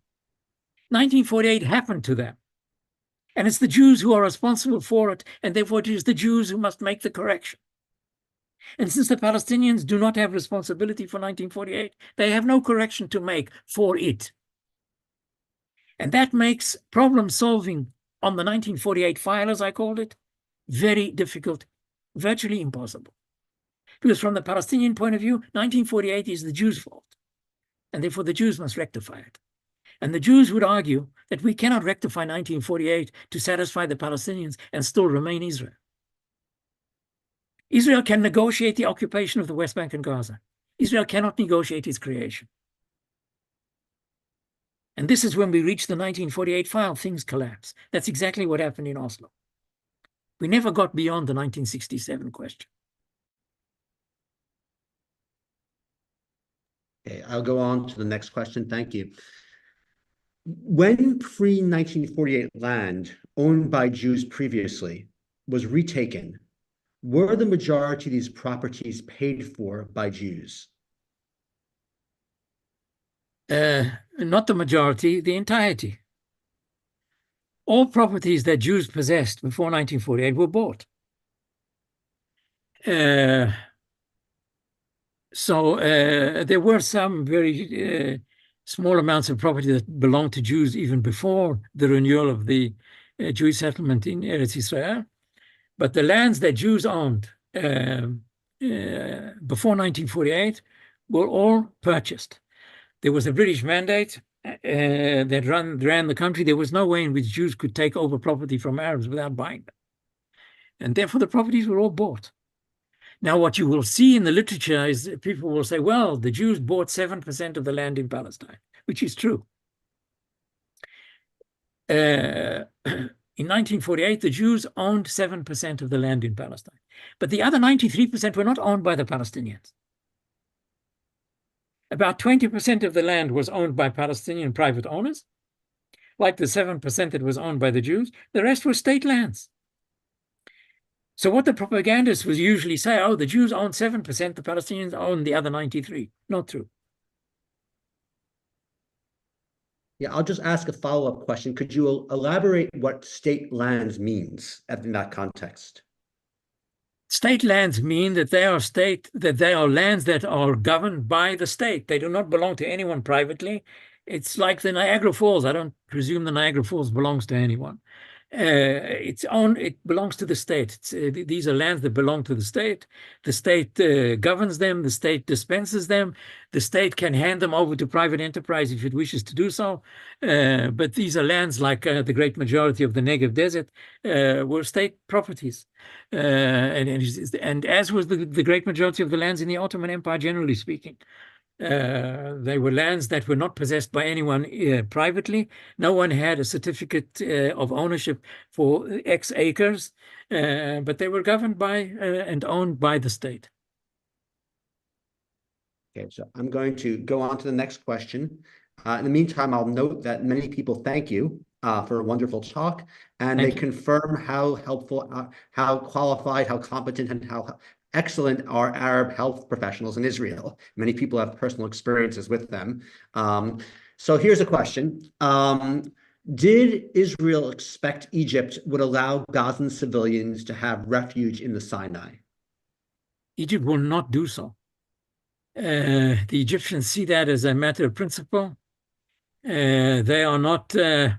1948 happened to them. And it's the Jews who are responsible for it, and therefore it is the Jews who must make the correction. And since the Palestinians do not have responsibility for 1948, they have no correction to make for it. And that makes problem solving on the 1948 file, as I called it, very difficult, virtually impossible. Because from the Palestinian point of view, 1948 is the Jews' fault. And therefore the Jews must rectify it. And the Jews would argue that we cannot rectify 1948 to satisfy the Palestinians and still remain Israel. Israel can negotiate the occupation of the West Bank and Gaza. Israel cannot negotiate its creation. And this is when we reach the 1948 file, things collapse. That's exactly what happened in Oslo. We never got beyond the 1967 question. Okay, I'll go on to the next question. Thank you. When pre-1948 land owned by Jews previously was retaken, were the majority of these properties paid for by Jews? Not the majority, the entirety. All properties that Jews possessed before 1948 were bought. So there were some very small amounts of property that belonged to Jews even before the renewal of the Jewish settlement in Eretz Israel. But the lands that Jews owned before 1948 were all purchased. There was a British mandate that ran the country. There was no way in which Jews could take over property from Arabs without buying them. And therefore, the properties were all bought. Now, what you will see in the literature is that people will say, well, the Jews bought 7% of the land in Palestine, which is true. In 1948, the Jews owned 7% of the land in Palestine. But the other 93% were not owned by the Palestinians. About 20% of the land was owned by Palestinian private owners, like the 7% that was owned by the Jews. The rest were state lands. So what the propagandists would usually say, oh, the Jews own 7%, the Palestinians own the other 93%. Not true. Yeah, I'll just ask a follow-up question. Could you elaborate what state lands means in that context? State lands mean that they are lands that are governed by the state. They do not belong to anyone privately. It's like the Niagara Falls. I don't presume the Niagara Falls belongs to anyone. It belongs to the state. These are lands that belong to the state. The state governs them. The state dispenses them. The state can hand them over to private enterprise if it wishes to do so. But these are lands like the great majority of the Negev Desert were state properties. And as was the great majority of the lands in the Ottoman Empire, generally speaking. They were lands that were not possessed by anyone privately. No one had a certificate of ownership for X acres, but they were governed by and owned by the state. Okay, so I'm going to go on to the next question. In the meantime, I'll note that many people thank you for a wonderful talk, and they confirm how helpful, how qualified, how competent, and how excellent are Arab health professionals in Israel. Many people have personal experiences with them. So here's a question. Did Israel expect Egypt would allow Gazan civilians to have refuge in the Sinai? Egypt will not do so. The Egyptians see that as a matter of principle. They are not the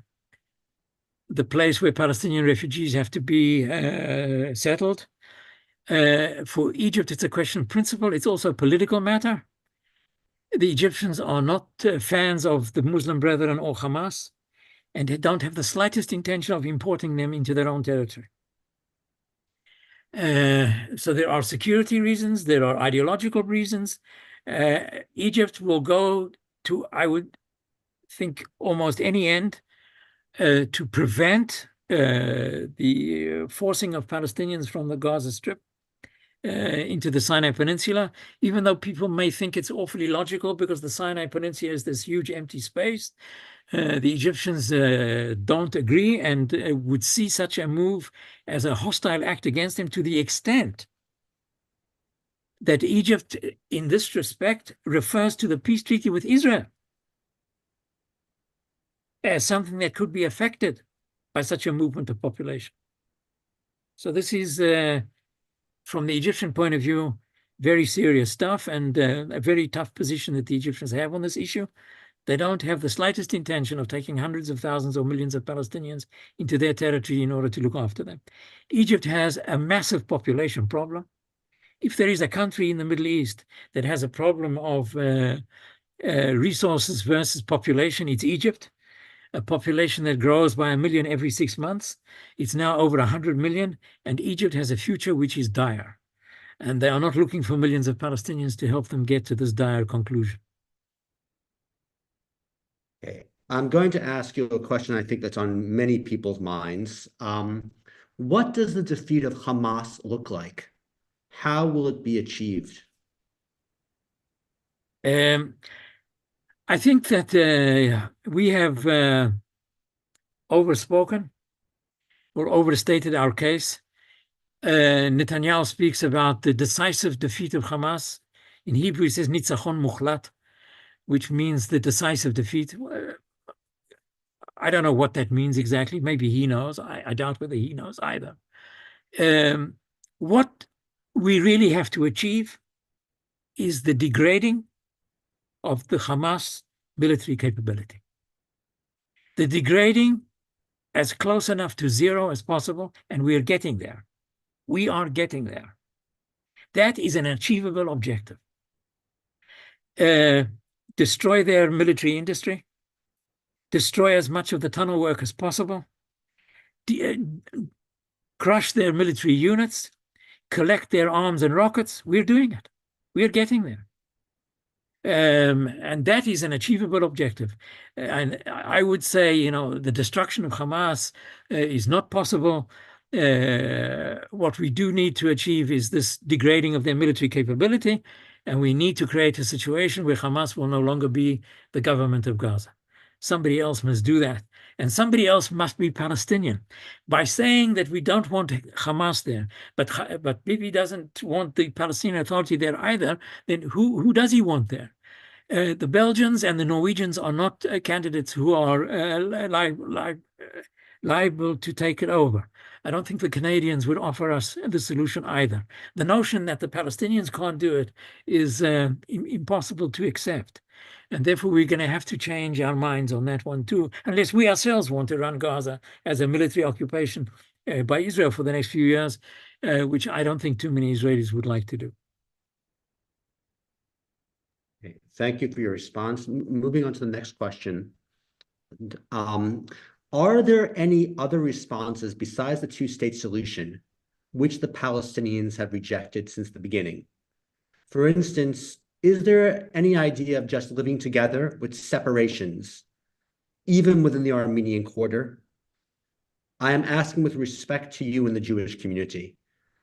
place where Palestinian refugees have to be settled. For Egypt, it's a question of principle. It's also a political matter. The Egyptians are not fans of the Muslim Brethren or Hamas, and they don't have the slightest intention of importing them into their own territory. So there are security reasons, there are ideological reasons. Egypt will go to, I would think, almost any end to prevent the forcing of Palestinians from the Gaza Strip into the Sinai Peninsula, even though people may think it's awfully logical because the Sinai Peninsula is this huge empty space. The Egyptians don't agree and would see such a move as a hostile act against them, to the extent that Egypt, in this respect, refers to the peace treaty with Israel as something that could be affected by such a movement of population. So this is, from the Egyptian point of view, very serious stuff, and a very tough position that the Egyptians have on this issue. They don't have the slightest intention of taking hundreds of thousands or millions of Palestinians into their territory in order to look after them. Egypt has a massive population problem. If there is a country in the Middle East that has a problem of resources versus population, it's Egypt. A population that grows by 1 million every 6 months. It's now over 100 million, and Egypt has a future which is dire. And they are not looking for millions of Palestinians to help them get to this dire conclusion. Okay, I'm going to ask you a question I think that's on many people's minds. What does the defeat of Hamas look like? How will it be achieved? I think that we have overspoken or overstated our case. Netanyahu speaks about the decisive defeat of Hamas. In Hebrew, he says nitzachon muchlat, which means the decisive defeat. I don't know what that means exactly. Maybe he knows. I doubt whether he knows either. What we really have to achieve is the degrading of the Hamas military capability. The degrading as close enough to zero as possible, and we are getting there. We are getting there. That is an achievable objective. Destroy their military industry, destroy as much of the tunnel work as possible, crush their military units, collect their arms and rockets. We're doing it. We're getting there. And that is an achievable objective. And I would say, the destruction of Hamas is not possible. What we do need to achieve is this degrading of their military capability, and we need to create a situation where Hamas will no longer be the government of Gaza. Somebody else must do that, and somebody else must be Palestinian. By saying that we don't want Hamas there, but Bibi doesn't want the Palestinian Authority there either, then who does he want there? The Belgians and the Norwegians are not candidates who are liable to take it over. I don't think the Canadians would offer us the solution either. The notion that the Palestinians can't do it is impossible to accept. And therefore, we're going to have to change our minds on that one too, unless we ourselves want to run Gaza as a military occupation by Israel for the next few years, which I don't think too many Israelis would like to do. Okay. Thank you for your response. Moving on to the next question. Are there any other responses besides the two-state solution which the Palestinians have rejected since the beginning? For instance, is there any idea of just living together with separations, even within the Armenian quarter? I am asking with respect to you in the Jewish community.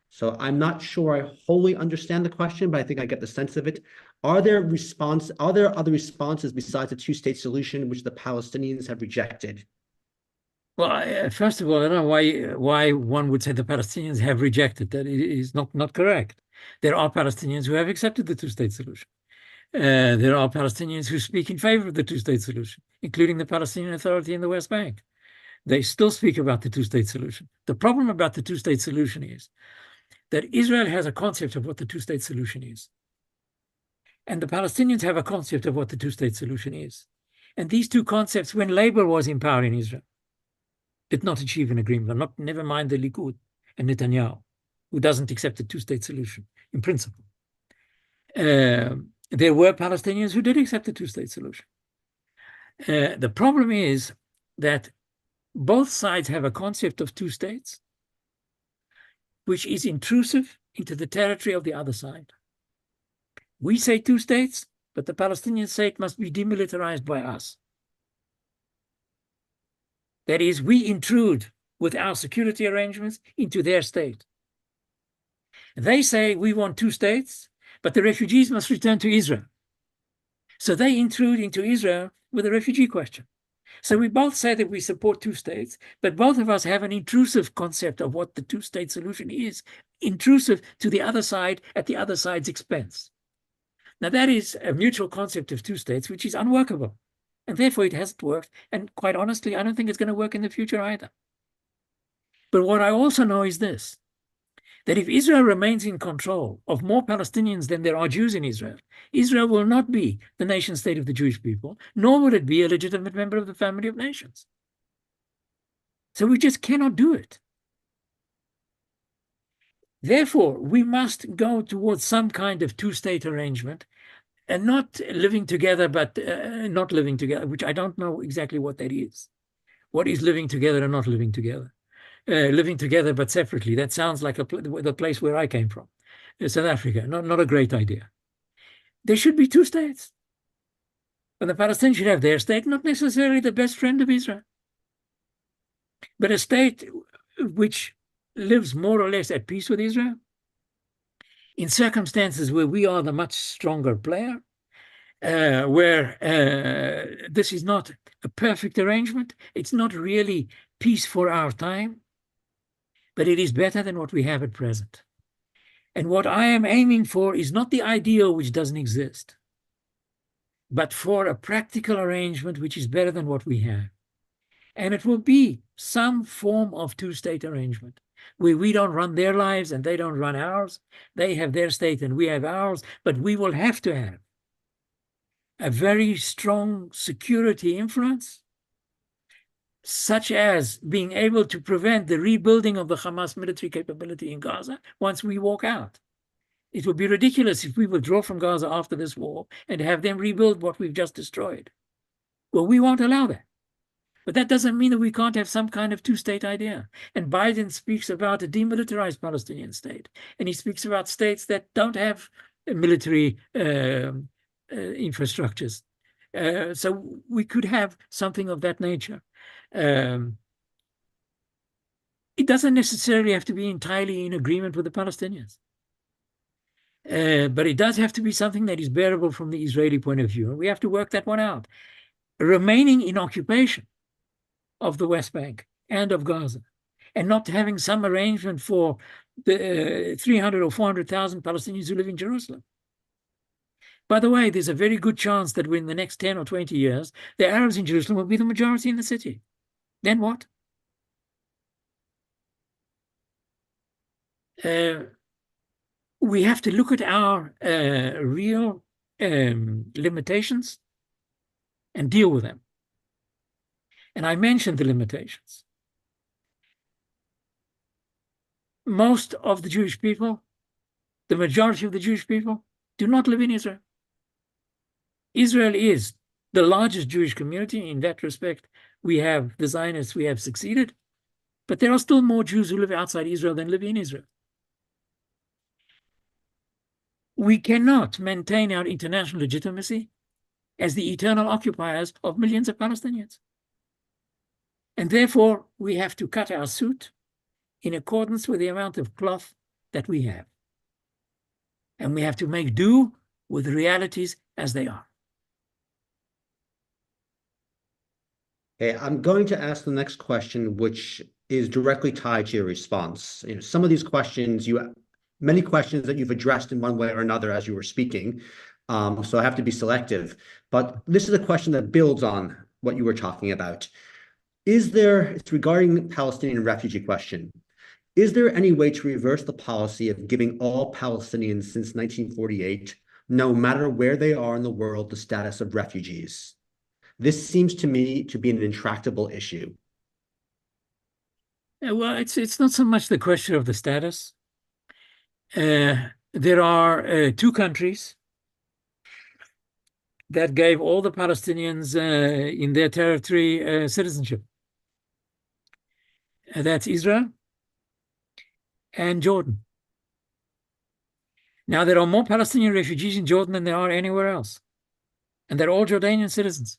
So I'm not sure I wholly understand the question, but I think I get the sense of it. Are there other responses besides the two-state solution which the Palestinians have rejected? Well, first of all, I don't know why one would say the Palestinians have rejected. That is not correct. There are Palestinians who have accepted the two-state solution. There are Palestinians who speak in favor of the two-state solution, including the Palestinian Authority in the West Bank. They still speak about the two-state solution. The problem about the two-state solution is that Israel has a concept of what the two-state solution is. And the Palestinians have a concept of what the two-state solution is. And these two concepts, when Labour was in power in Israel, did not achieve an agreement. Never mind the Likud and Netanyahu, who doesn't accept the two-state solution in principle. There were Palestinians who did accept the two-state solution. The problem is that both sides have a concept of two states, which is intrusive into the territory of the other side. We say two states, but the Palestinians say it must be demilitarized by us. That is, we intrude with our security arrangements into their state. They say we want two states, but the refugees must return to Israel. So they intrude into Israel with a refugee question. So we both say that we support two states, but both of us have an intrusive concept of what the two-state solution is, intrusive to the other side at the other side's expense. Now, that is a mutual concept of two states, which is unworkable. And therefore, it hasn't worked. And quite honestly, I don't think it's going to work in the future either. But what I also know is this, that if Israel remains in control of more Palestinians than there are Jews in Israel, Israel will not be the nation state of the Jewish people, nor will it be a legitimate member of the family of nations. So we just cannot do it. Therefore, we must go towards some kind of two-state arrangement, and not living together, but not living together, which I don't know exactly what that is. What is living together and not living together? Living together but separately. That sounds like the place where I came from, South Africa. Not a great idea. There should be two states. And the Palestinians should have their state, not necessarily the best friend of Israel, but a state which lives more or less at peace with Israel, in circumstances where we are the much stronger player, where this is not a perfect arrangement. It's not really peace for our time, but it is better than what we have at present. And what I am aiming for is not the ideal which doesn't exist, but for a practical arrangement which is better than what we have. And it will be some form of two-state arrangement, where we don't run their lives and they don't run ours. They have their state and we have ours, but we will have to have a very strong security influence, such as being able to prevent the rebuilding of the Hamas military capability in Gaza once we walk out. It would be ridiculous if we withdraw from Gaza after this war and have them rebuild what we've just destroyed. Well, we won't allow that. But that doesn't mean that we can't have some kind of two-state idea. And Biden speaks about a demilitarized Palestinian state. And he speaks about states that don't have military infrastructures. So we could have something of that nature. It doesn't necessarily have to be entirely in agreement with the Palestinians. But it does have to be something that is bearable from the Israeli point of view. And we have to work that one out. Remaining in occupation of the West Bank and of Gaza, and not having some arrangement for the 300 or 400,000 Palestinians who live in Jerusalem. By the way, there's a very good chance that within the next 10 or 20 years, the Arabs in Jerusalem will be the majority in the city. Then what? We have to look at our real limitations and deal with them. And I mentioned the limitations. Most of the Jewish people, the majority of the Jewish people, do not live in Israel. Israel is the largest Jewish community. In that respect, we have the Zionists, we have succeeded. But there are still more Jews who live outside Israel than live in Israel. We cannot maintain our international legitimacy as the eternal occupiers of millions of Palestinians. And therefore, we have to cut our suit in accordance with the amount of cloth that we have. And we have to make do with the realities as they are. Okay, I'm going to ask the next question, which is directly tied to your response. Some of these questions, many questions that you've addressed in one way or another as you were speaking, so I have to be selective. But this is a question that builds on what you were talking about. It's regarding the Palestinian refugee question. Is there any way to reverse the policy of giving all Palestinians since 1948, no matter where they are in the world, the status of refugees? This seems to me to be an intractable issue. Well, it's not so much the question of the status. There are two countries that gave all the Palestinians in their territory citizenship. That's Israel and Jordan. Now, there are more Palestinian refugees in Jordan than there are anywhere else. And they're all Jordanian citizens.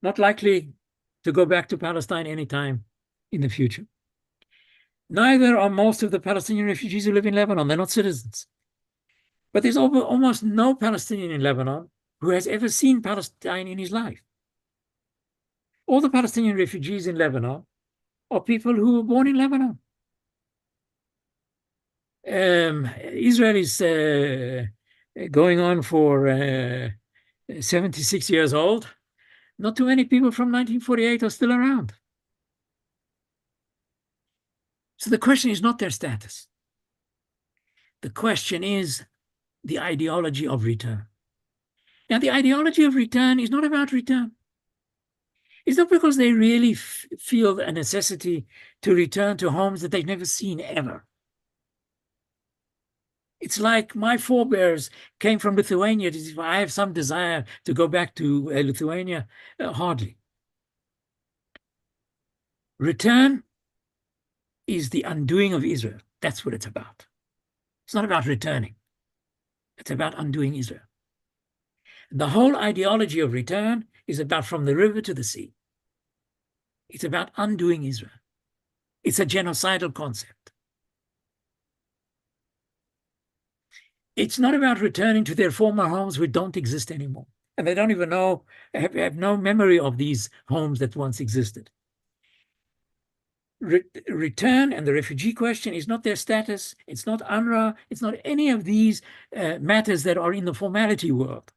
Not likely to go back to Palestine anytime in the future. Neither are most of the Palestinian refugees who live in Lebanon. They're not citizens. But there's almost no Palestinian in Lebanon who has ever seen Palestine in his life. All the Palestinian refugees in Lebanon are people who were born in Lebanon. Israel is going on for 76 years old. Not too many people from 1948 are still around. So the question is not their status. The question is the ideology of return. Now, the ideology of return is not about return. It's not because they really feel a necessity to return to homes that they've never seen ever. It's like my forebears came from Lithuania. I have some desire to go back to Lithuania. Hardly. Return is the undoing of Israel. That's what it's about. It's not about returning. It's about undoing Israel. The whole ideology of return is about from the river to the sea. It's about undoing Israel. It's a genocidal concept. It's not about returning to their former homes which don't exist anymore. And they don't even know, have no memory of these homes that once existed. Return and the refugee question is not their status. It's not UNRWA. It's not any of these matters that are in the formality world.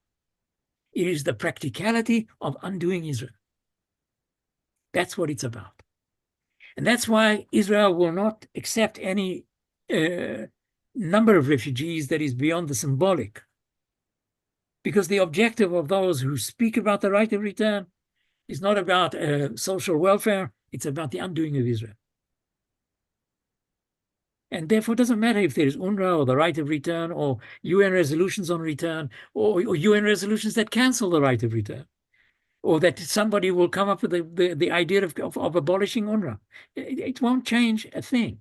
It is the practicality of undoing Israel. That's what it's about. And that's why Israel will not accept any number of refugees that is beyond the symbolic. because the objective of those who speak about the right of return is not about social welfare, it's about the undoing of Israel. And therefore, it doesn't matter if there is UNRWA or the right of return or UN resolutions on return or UN resolutions that cancel the right of return, or that somebody will come up with the idea of abolishing UNRWA. It won't change a thing.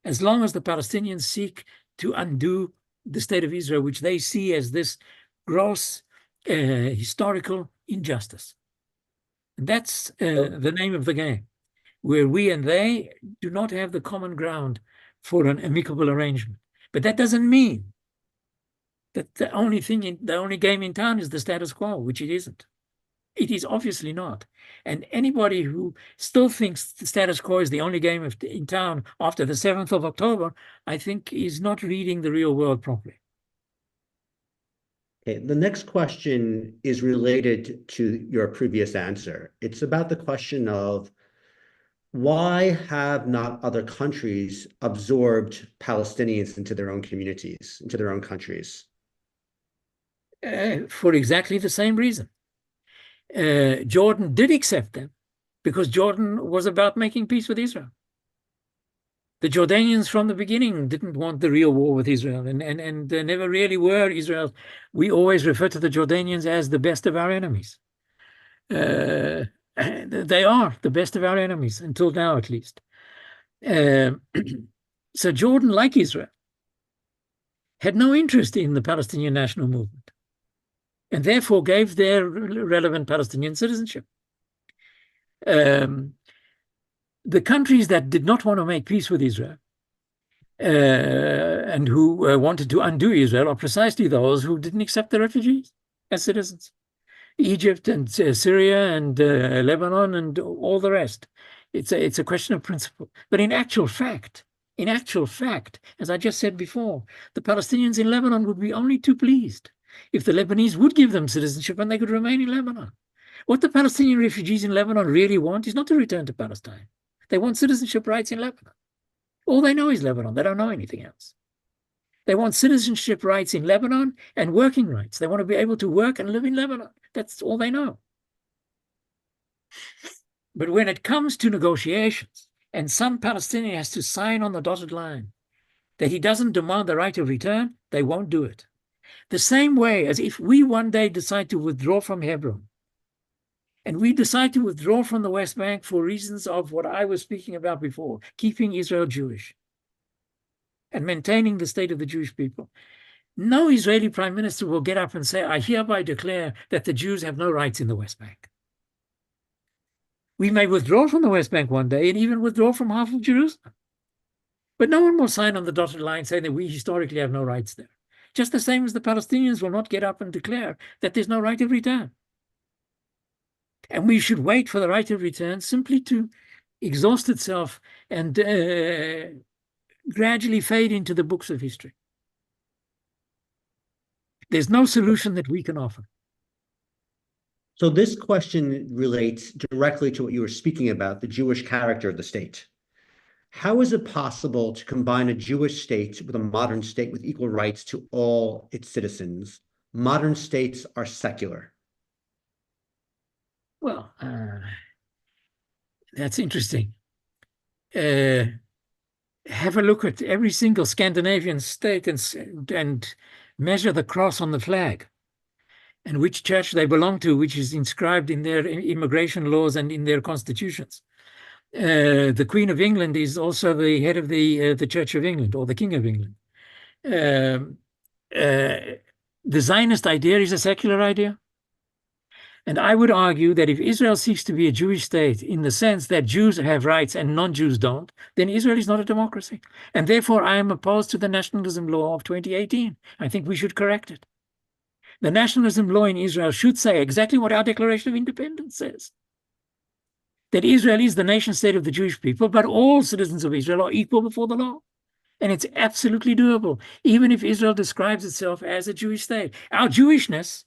As long as the Palestinians seek to undo the state of Israel, which they see as this gross historical injustice. And that's the name of the game, where we and they do not have the common ground for an amicable arrangement. But that doesn't mean that the only game in town is the status quo, which it isn't. It is obviously not. And anybody who still thinks the status quo is the only game in town after the 7th of October, I think is not reading the real world properly. Okay, the next question is related to your previous answer. It's about the question of why have not other countries absorbed Palestinians into their own communities, into their own countries? For exactly the same reason. Jordan did accept them because Jordan was about making peace with Israel. The Jordanians from the beginning didn't want the real war with Israel, and they never really were Israel. We always refer to the Jordanians as the best of our enemies. They are the best of our enemies, until now at least. So Jordan, like Israel, had no interest in the Palestinian national movement, and therefore gave their relevant Palestinian citizenship. The countries that did not want to make peace with Israel and who wanted to undo Israel are precisely those who didn't accept the refugees as citizens. Egypt and Syria and Lebanon and all the rest. It's a question of principle. But in actual fact, as I just said before, the Palestinians in Lebanon would be only too pleased if the Lebanese would give them citizenship and they could remain in Lebanon. What the Palestinian refugees in Lebanon really want is not to return to Palestine. They want citizenship rights in Lebanon. All they know is Lebanon. They don't know anything else. They want citizenship rights in Lebanon and working rights. They want to be able to work and live in Lebanon. That's all they know. But when it comes to negotiations and some Palestinian has to sign on the dotted line that he doesn't demand the right of return, they won't do it. The same way as if we one day decide to withdraw from Hebron and we decide to withdraw from the West Bank for reasons of what I was speaking about before, keeping Israel Jewish and maintaining the state of the Jewish people. No Israeli prime minister will get up and say, I hereby declare that the Jews have no rights in the West Bank. We may withdraw from the West Bank one day and even withdraw from half of Jerusalem. But no one will sign on the dotted line saying that we historically have no rights there. Just the same as the Palestinians will not get up and declare that there's no right of return. And we should wait for the right of return simply to exhaust itself and gradually fade into the books of history. There's no solution that we can offer. So this question relates directly to what you were speaking about, the Jewish character of the state. How is it possible to combine a Jewish state with a modern state with equal rights to all its citizens? Modern states are secular. Well, that's interesting. Have a look at every single Scandinavian state and measure the cross on the flag and which church they belong to, which is inscribed in their immigration laws and in their constitutions. The Queen of England is also the head of the Church of England, or the King of England. The Zionist idea is a secular idea. And I would argue that if Israel seeks to be a Jewish state in the sense that Jews have rights and non-Jews don't, then Israel is not a democracy. And therefore, I am opposed to the nationalism law of 2018. I think we should correct it. The nationalism law in Israel should say exactly what our Declaration of Independence says. That Israel is the nation state of the Jewish people, but all citizens of Israel are equal before the law. And it's absolutely doable, even if Israel describes itself as a Jewish state. Our Jewishness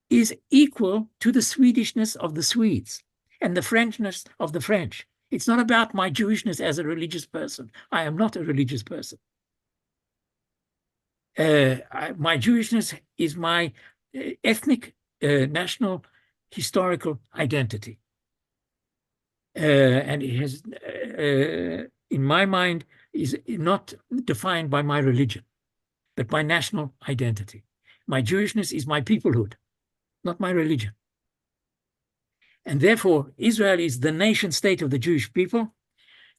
is equal to the Swedishness of the Swedes and the Frenchness of the French. It's not about my Jewishness as a religious person. I am not a religious person. My Jewishness is my ethnic, national, historical identity. And it has, in my mind, is not defined by my religion, but by national identity. My Jewishness is my peoplehood, not my religion. And therefore, Israel is the nation state of the Jewish people.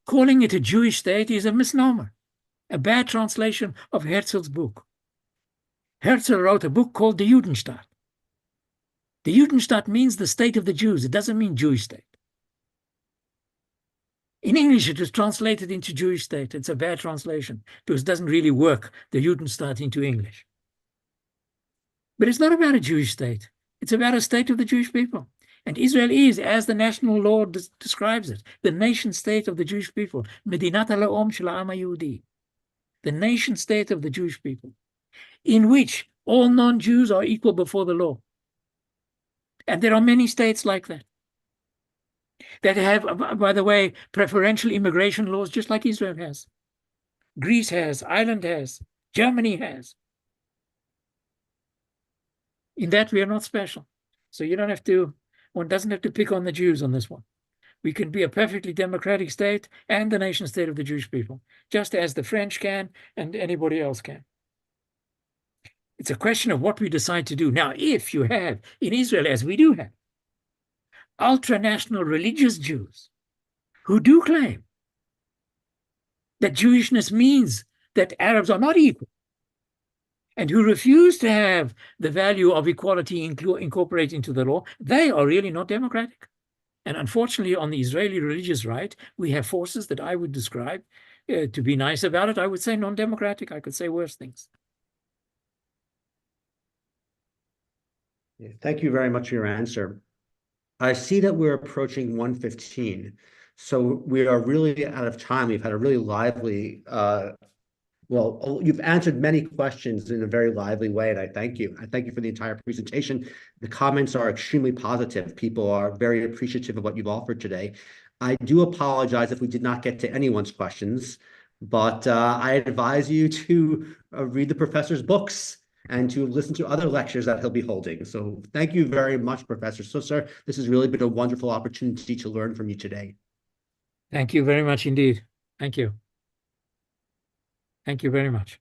Calling it a Jewish state is a misnomer, a bad translation of Herzl's book. Herzl wrote a book called the Judenstaat. The Judenstaat means the state of the Jews. It doesn't mean Jewish state. In English, it was translated into Jewish state. It's a bad translation because it doesn't really work, the Judenstaat, into English. But it's not about a Jewish state. It's about a state of the Jewish people. And Israel is, as the national law describes it, the nation state of the Jewish people. Medinat ha'la'om shel ha'am ha'yehudi. The nation state of the Jewish people, in which all non-Jews are equal before the law. And there are many states like that have, by the way, preferential immigration laws, just like Israel has. Greece has, Ireland has, Germany has. In that, we are not special. So one doesn't have to pick on the Jews on this one. We can be a perfectly democratic state and the nation state of the Jewish people, just as the French can and anybody else can. It's a question of what we decide to do. Now, if you have, in Israel, as we do have, ultranational religious Jews who do claim that Jewishness means that Arabs are not equal, and who refuse to have the value of equality incorporated into the law, they are really not democratic. And unfortunately, on the Israeli religious right, we have forces that I would describe, to be nice about it, I would say non-democratic. I could say worse things. Thank you very much for your answer. I see that we're approaching 1:15, so we are really out of time. We've had a really lively, you've answered many questions in a very lively way, and I thank you. I thank you for the entire presentation. The comments are extremely positive. People are very appreciative of what you've offered today. I do apologize if we did not get to anyone's questions, but I advise you to read the professor's books and to listen to other lectures that he'll be holding. So thank you very much, Professor Susser. This has really been a wonderful opportunity to learn from you today. Thank you very much indeed. Thank you. Thank you very much.